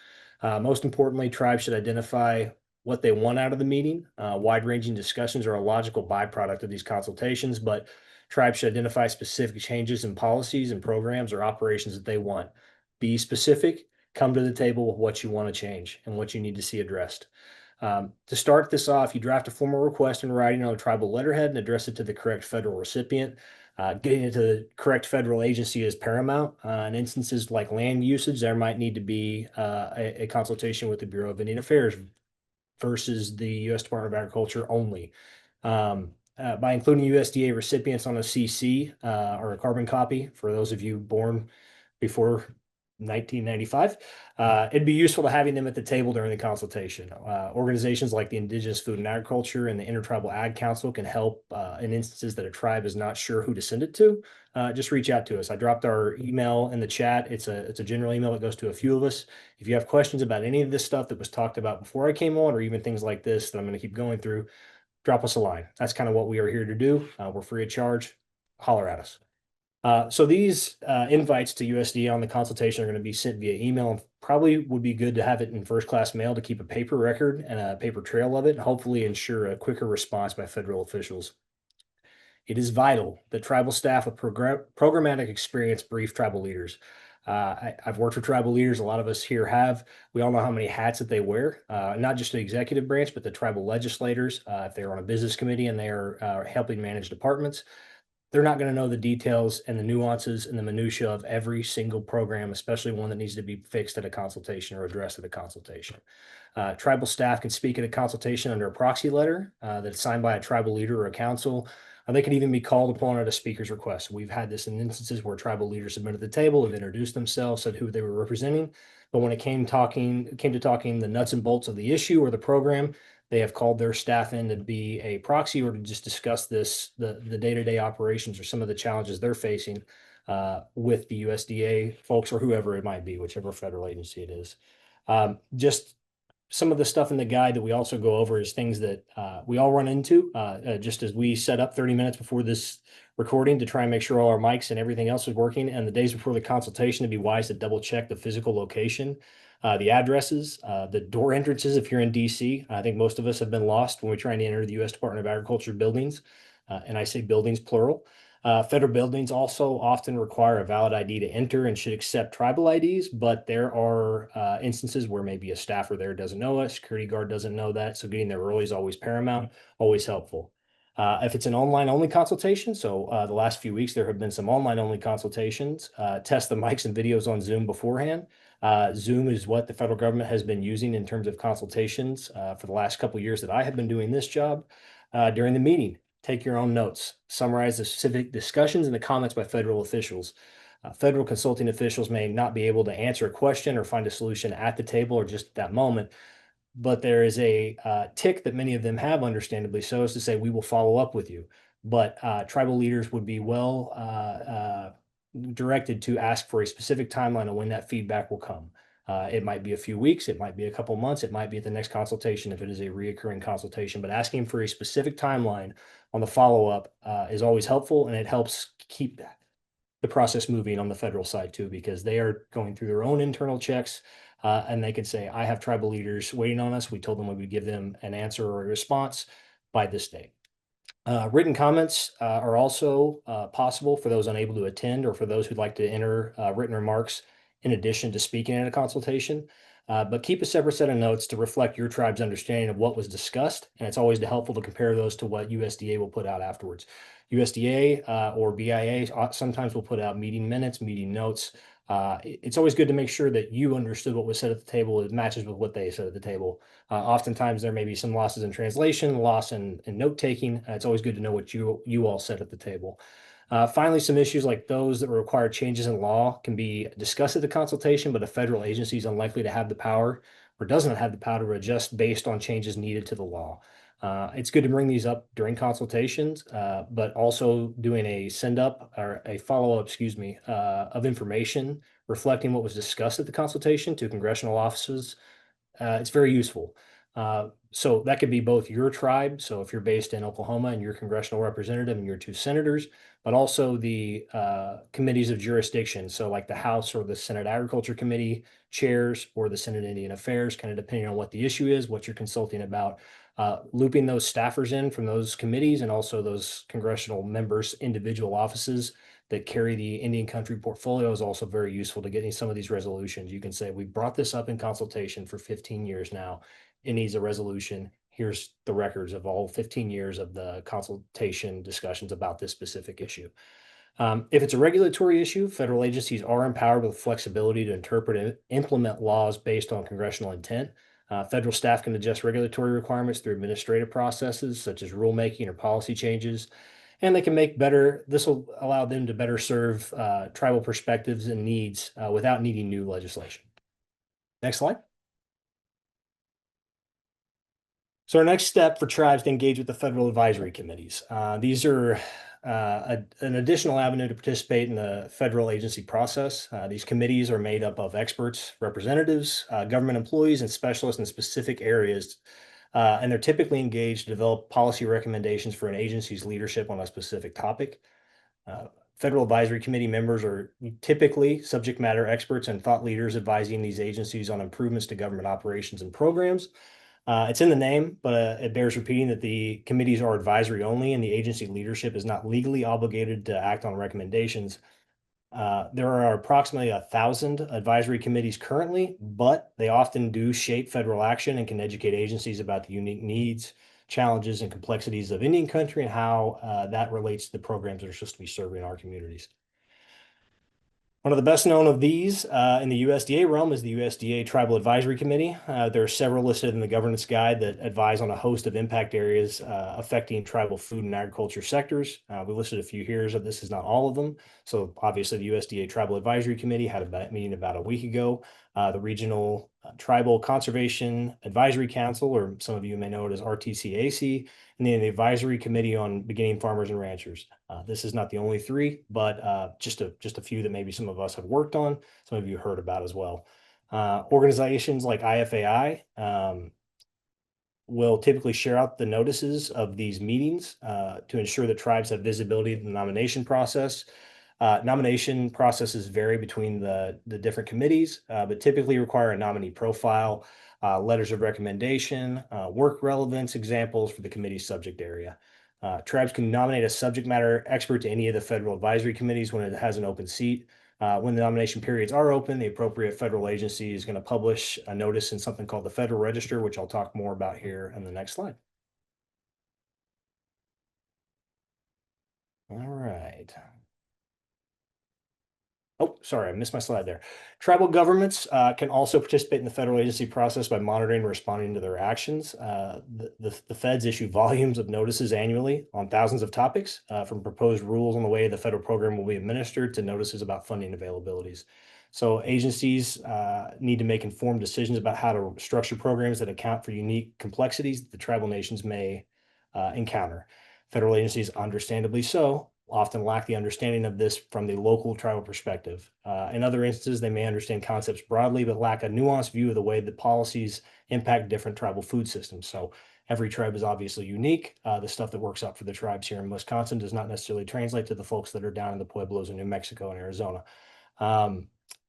Most importantly, tribes should identify what they want out of the meeting. Wide-ranging discussions are a logical byproduct of these consultations, but tribes should identify specific changes in policies and programs or operations that they want. Be specific. Come to the table with what you want to change and what you need to see addressed. To start this off, you draft a formal request in writing on a tribal letterhead and address it to the correct federal recipient. Getting it to the correct federal agency is paramount. In instances like land usage, there might need to be a consultation with the Bureau of Indian Affairs. versus the U.S. Department of Agriculture only. By including USDA recipients on a CC or a carbon copy, for those of you born before 1995, it'd be useful to having them at the table during the consultation. Organizations like the Indigenous Food and Agriculture and the Intertribal Ag Council can help in instances that a tribe is not sure who to send it to. Just reach out to us. I dropped our email in the chat. It's a general email that goes to a few of us. If you have questions about any of this stuff that was talked about before I came on, or even things like this that I'm going to keep going through, drop us a line. That's kind of what we are here to do. We're free of charge. Holler at us. So these invites to USDA on the consultation are going to be sent via email, and probably would be good to have it in first class mail to keep a paper record and a paper trail of it, and hopefully ensure a quicker response by federal officials. It is vital that tribal staff with programmatic experience brief tribal leaders. I've worked with tribal leaders. A lot of us here have. We all know how many hats that they wear, not just the executive branch, but the tribal legislators. If they're on a business committee and they are helping manage departments, they're not going to know the details and the nuances and the minutia of every single program, especially one that needs to be fixed at a consultation or addressed at a consultation. Tribal staff can speak at a consultation under a proxy letter that's signed by a tribal leader or a council. They can even be called upon at a speaker's request. We've had this in instances where tribal leaders have been at the table, have introduced themselves, said who they were representing. But when it came to talking the nuts and bolts of the issue or the program, they have called their staff in to be a proxy or to just discuss the day-to-day operations or some of the challenges they're facing with the USDA folks or whoever it might be, whichever federal agency it is. Just some of the stuff in the guide that we also go over is things that we all run into just as we set up 30 minutes before this recording to try and make sure all our mics and everything else is working. And the days before the consultation, it'd be wise to double check the physical location, the addresses, the door entrances. If you're in DC, I think most of us have been lost when we're trying to enter the U.S. Department of Agriculture buildings. And I say buildings plural. Federal buildings also often require a valid ID to enter and should accept tribal IDs, but there are instances where maybe a staffer there doesn't know it, security guard doesn't know that, so getting there early is always paramount, always helpful. If it's an online-only consultation, so the last few weeks there have been some online-only consultations, test the mics and videos on Zoom beforehand. Zoom is what the federal government has been using in terms of consultations for the last couple of years that I have been doing this job. During the meeting, take your own notes, summarize the specific discussions and the comments by federal officials. Federal consulting officials may not be able to answer a question or find a solution at the table or just at that moment, but there is a tick that many of them have, understandably so, is to say, we will follow up with you. But tribal leaders would be well directed to ask for a specific timeline on when that feedback will come. It might be a few weeks, it might be a couple months, it might be at the next consultation if it is a reoccurring consultation, but asking for a specific timeline on the follow-up is always helpful, and it helps keep the process moving on the federal side too, because they are going through their own internal checks and they can say, I have tribal leaders waiting on us. We told them we would give them an answer or a response by this date. Written comments are also possible for those unable to attend or for those who'd like to enter written remarks in addition to speaking at a consultation. But keep a separate set of notes to reflect your tribe's understanding of what was discussed. And it's always helpful to compare those to what USDA will put out afterwards. USDA or BIA sometimes will put out meeting minutes, meeting notes. It's always good to make sure that you understood what was said at the table. It matches with what they said at the table. Oftentimes there may be some losses in translation, loss in note taking. It's always good to know what you all said at the table. Finally, some issues like those that require changes in law can be discussed at the consultation, but a federal agency is unlikely to have the power or doesn't have the power to adjust based on changes needed to the law. It's good to bring these up during consultations, but also doing a send up or a follow up, of information reflecting what was discussed at the consultation to congressional offices. It's very useful. So that could be both your tribe. So if you're based in Oklahoma and your congressional representative and your two senators, but also the committees of jurisdiction. So like the House or the Senate Agriculture Committee chairs or the Senate Indian Affairs, kind of depending on what the issue is, what you're consulting about. Looping those staffers in from those committees and also those congressional members' individual offices that carry the Indian country portfolio is also very useful to getting some of these resolutions. You can say, we brought this up in consultation for 15 years now. It needs a resolution. Here's the records of all 15 years of the consultation discussions about this specific issue. If it's a regulatory issue, federal agencies are empowered with flexibility to interpret and implement laws based on congressional intent. Federal staff can adjust regulatory requirements through administrative processes such as rulemaking or policy changes, and they can make better. This will allow them to better serve tribal perspectives and needs without needing new legislation. Next slide. So our next step for tribes to engage with the federal advisory committees. These are an additional avenue to participate in the federal agency process. These committees are made up of experts, representatives, government employees, and specialists in specific areas. And they're typically engaged to develop policy recommendations for an agency's leadership on a specific topic. Federal advisory committee members are typically subject matter experts and thought leaders advising these agencies on improvements to government operations and programs. It's in the name, but it bears repeating that the committees are advisory only and the agency leadership is not legally obligated to act on recommendations. There are approximately 1,000 advisory committees currently, but they often do shape federal action and can educate agencies about the unique needs, challenges, and complexities of Indian country and how that relates to the programs that are supposed to be serving our communities. One of the best known of these in the USDA realm is the USDA Tribal Advisory Committee. There are several listed in the governance guide that advise on a host of impact areas affecting tribal food and agriculture sectors. We listed a few here, so this is not all of them. So obviously the USDA Tribal Advisory Committee had a meeting about a week ago. The Regional Tribal Conservation Advisory Council, or some of you may know it as RTCAC, and then the Advisory Committee on Beginning Farmers and Ranchers. This is not the only three, but just a few that maybe some of us have worked on, some of you heard about as well. Organizations like IFAI will typically share out the notices of these meetings to ensure that tribes have visibility in the nomination process. Nomination processes vary between the different committees, but typically require a nominee profile, letters of recommendation, work relevance examples for the committee's subject area. Tribes can nominate a subject matter expert to any of the federal advisory committees when it has an open seat. When the nomination periods are open, the appropriate federal agency is going to publish a notice in something called the Federal Register, which I'll talk more about here in the next slide. All right. Oh, sorry, I missed my slide there. Tribal governments can also participate in the federal agency process by monitoring and responding to their actions. The feds issue volumes of notices annually on thousands of topics, from proposed rules on the way the federal program will be administered to notices about funding availabilities. So agencies need to make informed decisions about how to structure programs that account for unique complexities that the tribal nations may encounter. Federal agencies, understandably so, often lack the understanding of this from the local tribal perspective. In other instances, they may understand concepts broadly, but lack a nuanced view of the way the policies impact different tribal food systems. So every tribe is obviously unique. The stuff that works out for the tribes here in Wisconsin does not necessarily translate to the folks that are down in the Pueblos in New Mexico and Arizona.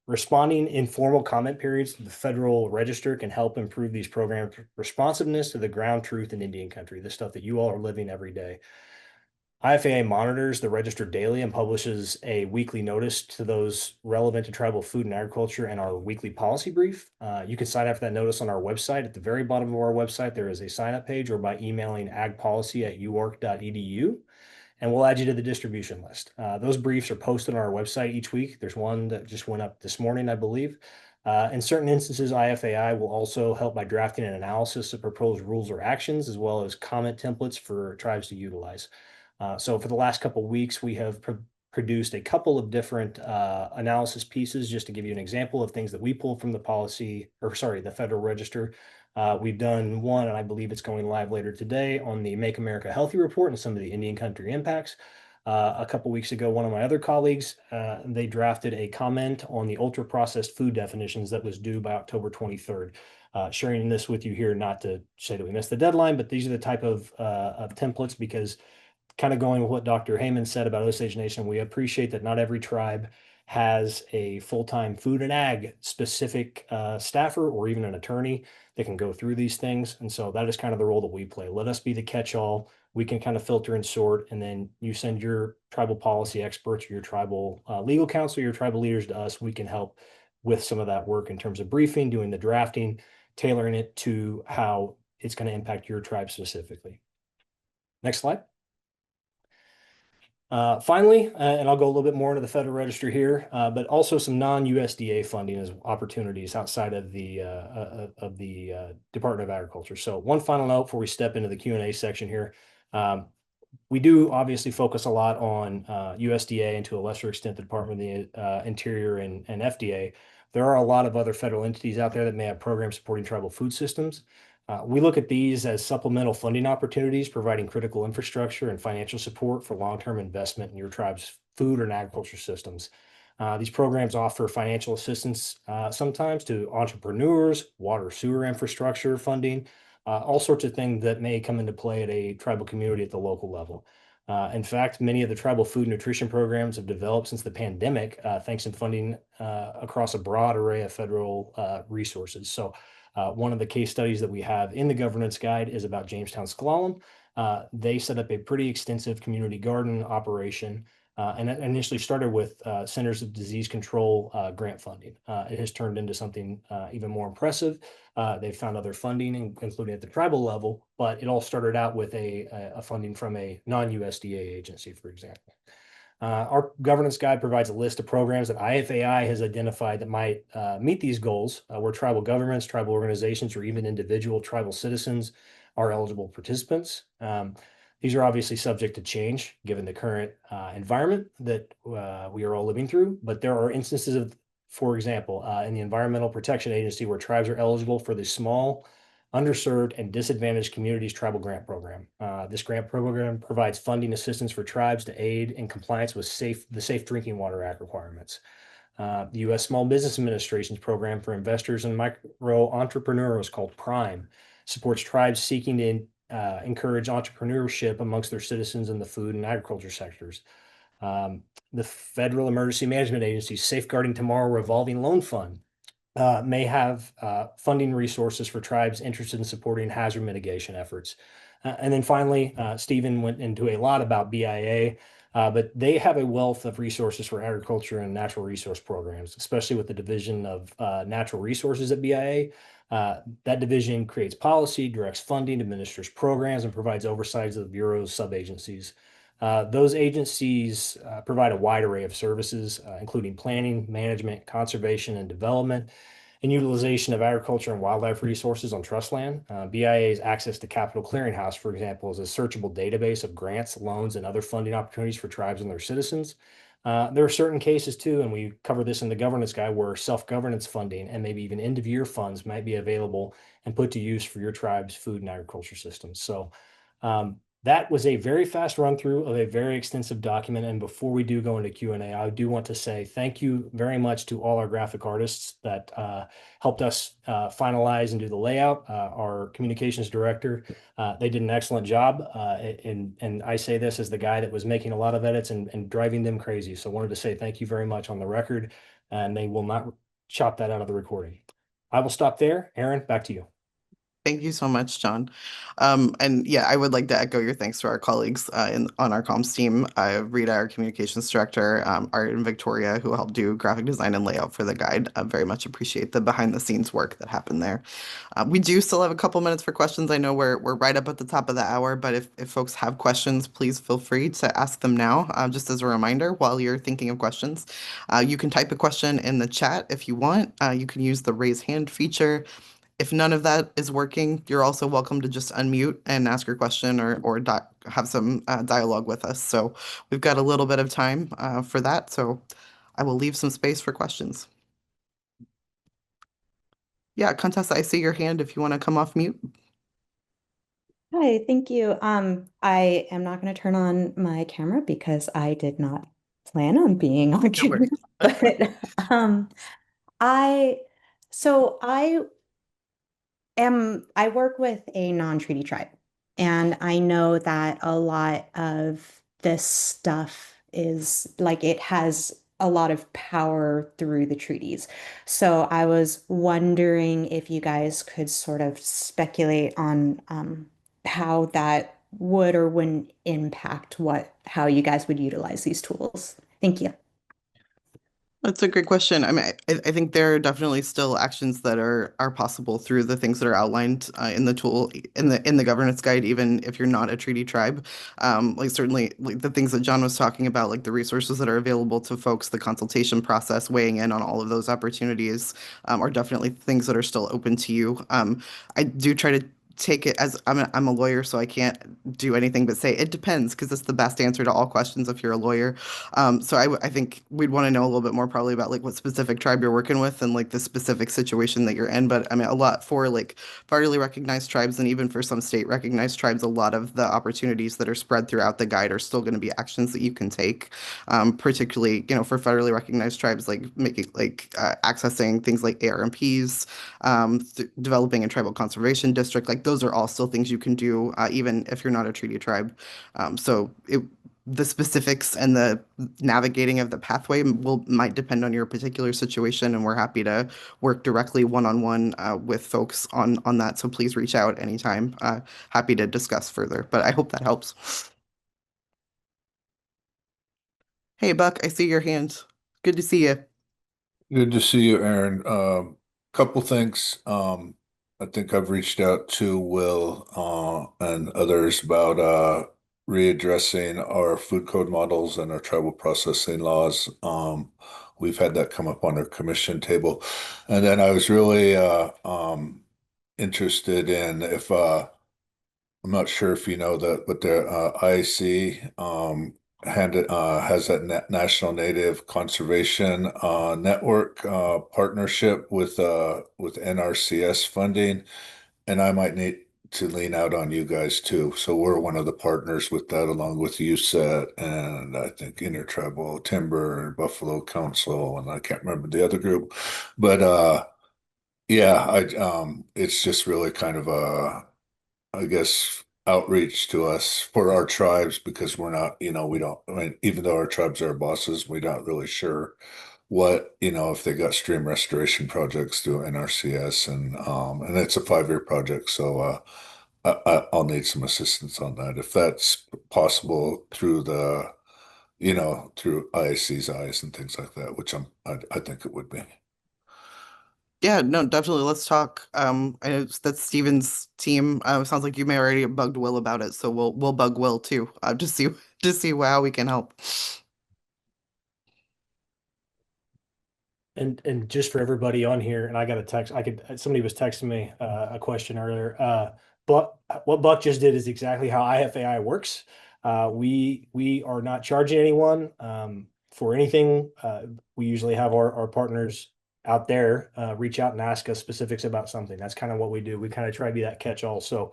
Responding in formal comment periods to the Federal Register can help improve these programs' responsiveness to the ground truth in Indian country, the stuff that you all are living every day. IFAI monitors the register daily and publishes a weekly notice to those relevant to tribal food and agriculture and our weekly policy brief. You can sign up for that notice on our website. At the very bottom of our website, there is a sign up page, or by emailing agpolicy@uark.edu, and we'll add you to the distribution list. Those briefs are posted on our website each week. There's one that just went up this morning, I believe. In certain instances, IFAI will also help by drafting an analysis of proposed rules or actions, as well as comment templates for tribes to utilize. So for the last couple of weeks, we have produced a couple of different analysis pieces, just to give you an example of things that we pulled from the the Federal Register. We've done one, and I believe it's going live later today, on the Make America Healthy report and some of the Indian country impacts. A couple weeks ago, one of my other colleagues, they drafted a comment on the ultra-processed food definitions that was due by October 23rd. Sharing this with you here, not to say that we missed the deadline, but these are the type of templates, because kind of going with what Dr. Heyman said about Osage Nation, we appreciate that not every tribe has a full-time food and ag specific staffer or even an attorney that can go through these things. And so that is kind of the role that we play. Let us be the catch-all. We can kind of filter and sort, and then you send your tribal policy experts, or your tribal legal counsel, your tribal leaders to us. We can help with some of that work in terms of briefing, doing the drafting, tailoring it to how it's going to impact your tribe specifically. Next slide. Finally, and I'll go a little bit more into the Federal Register here, but also some non-USDA funding as opportunities outside of the Department of Agriculture. So one final note before we step into the Q&A section here. We do obviously focus a lot on USDA and to a lesser extent the Department of the Interior and FDA. There are a lot of other federal entities out there that may have programs supporting tribal food systems. We look at these as supplemental funding opportunities, providing critical infrastructure and financial support for long-term investment in your tribe's food and agriculture systems. These programs offer financial assistance sometimes to entrepreneurs, water sewer infrastructure funding, all sorts of things that may come into play at a tribal community at the local level. In fact, many of the tribal food nutrition programs have developed since the pandemic, thanks to funding across a broad array of federal resources. So one of the case studies that we have in the governance guide is about Jamestown S'Klallam. They set up a pretty extensive community garden operation, and it initially started with Centers of Disease Control grant funding. It has turned into something even more impressive. They've found other funding, including at the tribal level, but it all started out with a funding from a non-USDA agency, for example. Our governance guide provides a list of programs that IFAI has identified that might meet these goals, where tribal governments, tribal organizations, or even individual tribal citizens are eligible participants. These are obviously subject to change given the current environment that we are all living through, but there are instances of, for example, in the Environmental Protection Agency where tribes are eligible for the small, underserved, and disadvantaged communities tribal grant program. This grant program provides funding assistance for tribes to aid in compliance with the Safe Drinking Water Act requirements. The U.S. Small Business Administration's program for investors and micro entrepreneurs called PRIME supports tribes seeking to encourage entrepreneurship amongst their citizens in the food and agriculture sectors. The Federal Emergency Management Agency's Safeguarding Tomorrow revolving loan fund may have funding resources for tribes interested in supporting hazard mitigation efforts. And then finally, Stephen went into a lot about BIA, but they have a wealth of resources for agriculture and natural resource programs, especially with the Division of Natural Resources at BIA. That division creates policy, directs funding, administers programs, and provides oversight of the Bureau's sub-agencies. Those agencies provide a wide array of services, including planning, management, conservation, and development, and utilization of agriculture and wildlife resources on trust land. BIA's access to Capital Clearinghouse, for example, is a searchable database of grants, loans, and other funding opportunities for tribes and their citizens. There are certain cases too, and we cover this in the governance guide, where self-governance funding and maybe even end-of-year funds might be available and put to use for your tribe's food and agriculture systems. So that was a very fast run through of a very extensive document. And before we do go into Q&A, I do want to say thank you very much to all our graphic artists that helped us finalize and do the layout. Our communications director, they did an excellent job. And I say this as the guy that was making a lot of edits and driving them crazy. So I wanted to say thank you very much on the record, and they will not chop that out of the recording. I will stop there. Aaron, back to you. Thank you so much, John. And yeah, I would like to echo your thanks to our colleagues on our comms team, Rita, our communications director, Art and Victoria, who helped do graphic design and layout for the guide. I very much appreciate the behind the scenes work that happened there. We do still have a couple minutes for questions. I know we're right up at the top of the hour, but if folks have questions, please feel free to ask them now. Just as a reminder, while you're thinking of questions, you can type a question in the chat if you want. You can use the raise hand feature. If none of that is working, you're also welcome to just unmute and ask your question or have some dialogue with us. So we've got a little bit of time for that. So I will leave some space for questions. Yeah, Contessa, I see your hand if you want to come off mute. Hi, thank you. I am not going to turn on my camera because I did not plan on being on camera. But I I work with a non-treaty tribe, and I know that a lot of this stuff is like it has a lot of power through the treaties. So I was wondering if you guys could sort of speculate on how that would or wouldn't impact how you guys would utilize these tools. Thank you. That's a great question. I mean, I think there are definitely still actions that are possible through the things that are outlined in the tool in the governance guide, even if you're not a treaty tribe. Like certainly like the things that John was talking about, like the resources that are available to folks, the consultation process, weighing in on all of those opportunities, are definitely things that are still open to you. I do try to take it as I'm a lawyer, so I can't do anything but say it depends because it's the best answer to all questions if you're a lawyer. So I think we'd want to know a little bit more probably about like what specific tribe you're working with and like the specific situation that you're in. But I mean, a lot for like federally recognized tribes and even for some state recognized tribes, a lot of the opportunities that are spread throughout the guide are still going to be actions that you can take. Particularly, for federally recognized tribes, like making like accessing things like ARMPs, developing a tribal conservation district, like those are all still things you can do, even if you're not a treaty tribe. The specifics and the navigating of the pathway might depend on your particular situation, and we're happy to work directly one-on-one with folks on that. So please reach out anytime. Happy to discuss further, but I hope that helps. Hey, Buck, I see your hand. Good to see you. Good to see you, Aaron. Couple things. I think I've reached out to Will and others about readdressing our food code models and our tribal processing laws. We've had that come up on our commission table. And then I was really interested in if I'm not sure if you know that, but the IAC has that National Native Conservation Network partnership with NRCS funding, and I might need to lean out on you guys too. So we're one of the partners with that, along with USET and I think Intertribal Timber and Buffalo Council, and I can't remember the other group, but yeah, it's just really kind of a, I guess, outreach to us for our tribes because we're not, we don't, I mean, even though our tribes are our bosses, we're not really sure what, if they got stream restoration projects through NRCS and it's a 5-year project. So, I'll need some assistance on that. If that's possible through through IAC's eyes and things like that, which I think it would be. Yeah, no, definitely. Let's talk. I know that's Steven's team. Sounds like you may already have bugged Will about it, so we'll bug Will too, to see how we can help. And just for everybody on here, and I got a text. Somebody was texting me a question earlier. But what Buck just did is exactly how IFAI works. We are not charging anyone for anything. We usually have our partners out there reach out and ask us specifics about something. That's kind of what we do. We kind of try to be that catch-all. So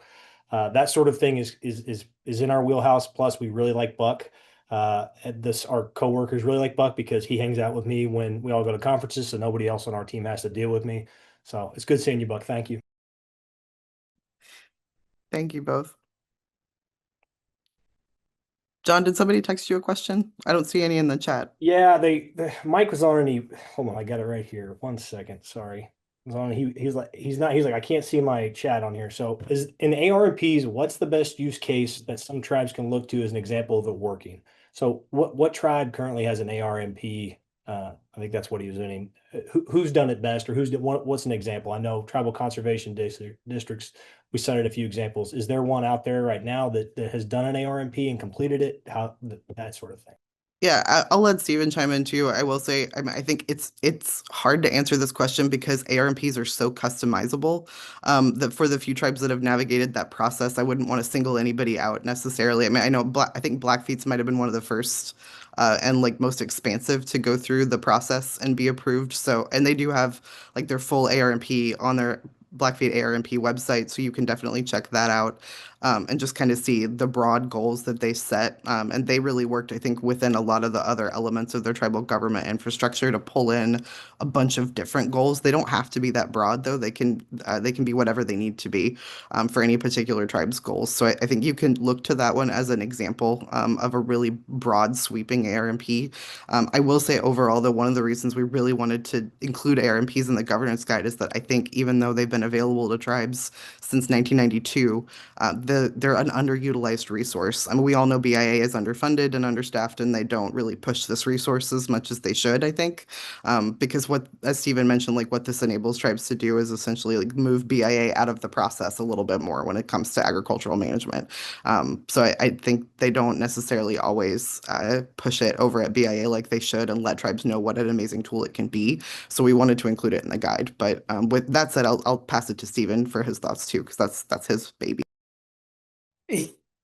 that sort of thing is in our wheelhouse. Plus, we really like Buck. Our coworkers really like Buck because he hangs out with me when we all go to conferences, so nobody else on our team has to deal with me. So it's good seeing you, Buck. Thank you. Thank you both. John, did somebody text you a question? I don't see any in the chat. Yeah, Mike was on and hold on, I got it right here. 1 second, sorry. He was on. He's like, I can't see my chat on here. So is in ARMPs, what's the best use case that some tribes can look to as an example of it working? So what tribe currently has an ARMP? I think that's what he was in. Who's done it best, or what's an example? I know tribal conservation districts, we cited a few examples. Is there one out there right now that has done an ARMP and completed it? That sort of thing. Yeah, I'll let Steven chime in too. I will say, I mean, I think it's hard to answer this question because ARMPs are so customizable, that for the few tribes that have navigated that process, I wouldn't want to single anybody out necessarily. I mean, I know I think Blackfeet's might have been one of the first and like most expansive to go through the process and be approved. So, and they do have like their full ARMP on their Blackfeet ARMP website, so you can definitely check that out. And just kind of see the broad goals that they set. And they really worked, I think, within a lot of the other elements of their tribal government infrastructure to pull in a bunch of different goals. They don't have to be that broad, though. They can be whatever they need to be for any particular tribe's goals. So I think you can look to that one as an example of a really broad, sweeping ARMP. I will say overall, though, one of the reasons we really wanted to include ARMPs in the governance guide is that I think even though they've been available to tribes since 1992, they're an underutilized resource. I mean, we all know BIA is underfunded and understaffed, and they don't really push this resource as much as they should, I think. Because what, as Stephen mentioned, like what this enables tribes to do is essentially like move BIA out of the process a little bit more when it comes to agricultural management. So I think they don't necessarily always push it over at BIA like they should and let tribes know what an amazing tool it can be. So we wanted to include it in the guide. But with that said, I'll pass it to Stephen for his thoughts too, because that's his baby.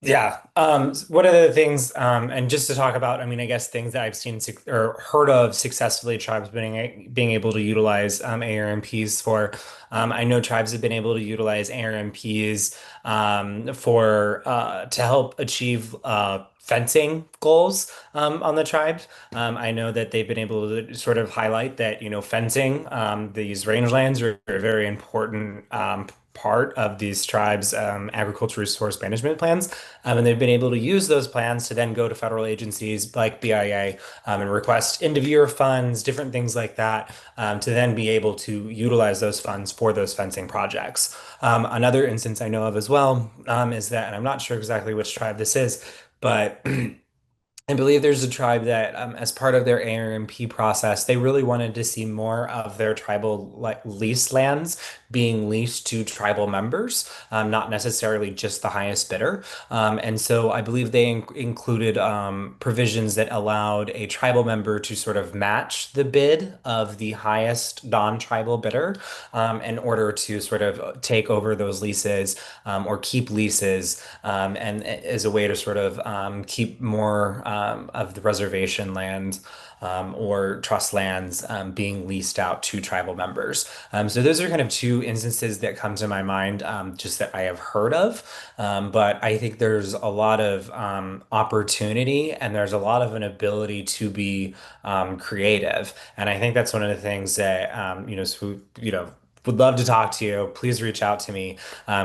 Yeah. One of the things, and just to talk about, I mean, I guess things that I've seen or heard of successfully tribes being able to utilize ARMPs for. I know tribes have been able to utilize ARMPs for to help achieve fencing goals on the tribe. I know that they've been able to sort of highlight that, fencing, these rangelands are a very important part of these tribes' agricultural resource management plans. And they've been able to use those plans to then go to federal agencies like BIA and request end-of-year funds, different things like that, to then be able to utilize those funds for those fencing projects. Another instance I know of as well is that, and I'm not sure exactly which tribe this is, but I believe there's a tribe that, as part of their ARMP process, they really wanted to see more of their tribal leased lands being leased to tribal members, not necessarily just the highest bidder. And so I believe they included provisions that allowed a tribal member to sort of match the bid of the highest non-tribal bidder in order to sort of take over those leases or keep leases, and as a way to sort of keep more of the reservation land or trust lands being leased out to tribal members. So those are kind of two instances that come to my mind, just that I have heard of. But I think there's a lot of opportunity and there's a lot of an ability to be creative. And I think that's one of the things that, so, would love to talk to you. Please reach out to me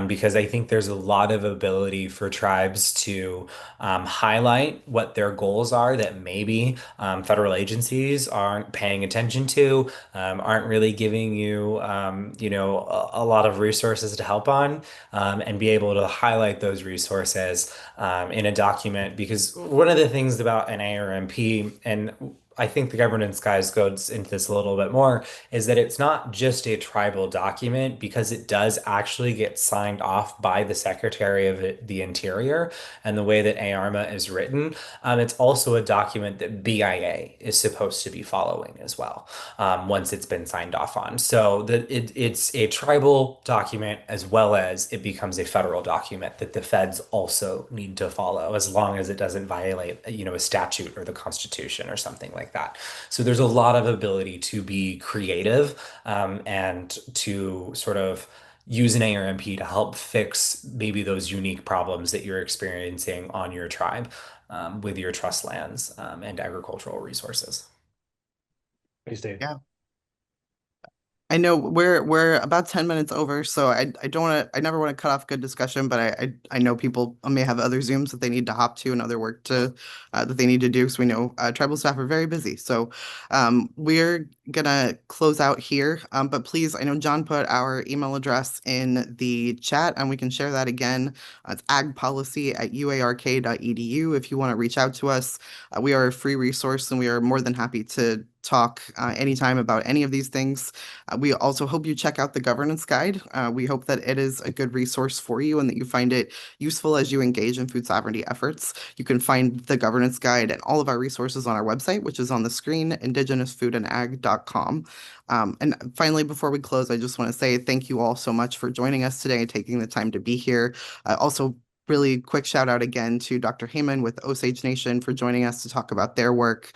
because I think there's a lot of ability for tribes to highlight what their goals are that maybe federal agencies aren't paying attention to, aren't really giving you, a lot of resources to help on, and be able to highlight those resources in a document. Because one of the things about an ARMP, and I think the governance guys goes into this a little bit more, is that it's not just a tribal document because it does actually get signed off by the Secretary of the Interior and the way that ARMA is written. It's also a document that BIA is supposed to be following as well, once it's been signed off on. So it's a tribal document as well as it becomes a federal document that the feds also need to follow as long as it doesn't violate, a statute or the Constitution or something like that. So there's a lot of ability to be creative and to sort of use an ARMP to help fix maybe those unique problems that you're experiencing on your tribe with your trust lands and agricultural resources. Thanks, Dave. Yeah. I know we're about 10 minutes over, so I don't want to, I never want to cut off good discussion, but I know people may have other Zooms that they need to hop to and other work to that they need to do. So we know tribal staff are very busy. So we're gonna close out here. But please, I know John put our email address in the chat and we can share that again. It's agpolicy@uark.edu if you want to reach out to us. We are a free resource and we are more than happy to talk anytime about any of these things. We also hope you check out the governance guide. We hope that it is a good resource for you and that you find it useful as you engage in food sovereignty efforts. You can find the governance guide and all of our resources on our website, which is on the screen, indigenousfoodandag.com. And finally, before we close, I just want to say thank you all so much for joining us today and taking the time to be here. Also, really quick shout out again to Dr. Heyman with Osage Nation for joining us to talk about their work,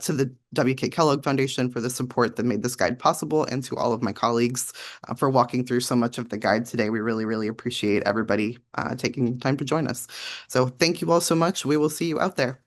to the W.K. Kellogg Foundation for the support that made this guide possible, and to all of my colleagues for walking through so much of the guide today. We really, really appreciate everybody taking time to join us. So thank you all so much. We will see you out there.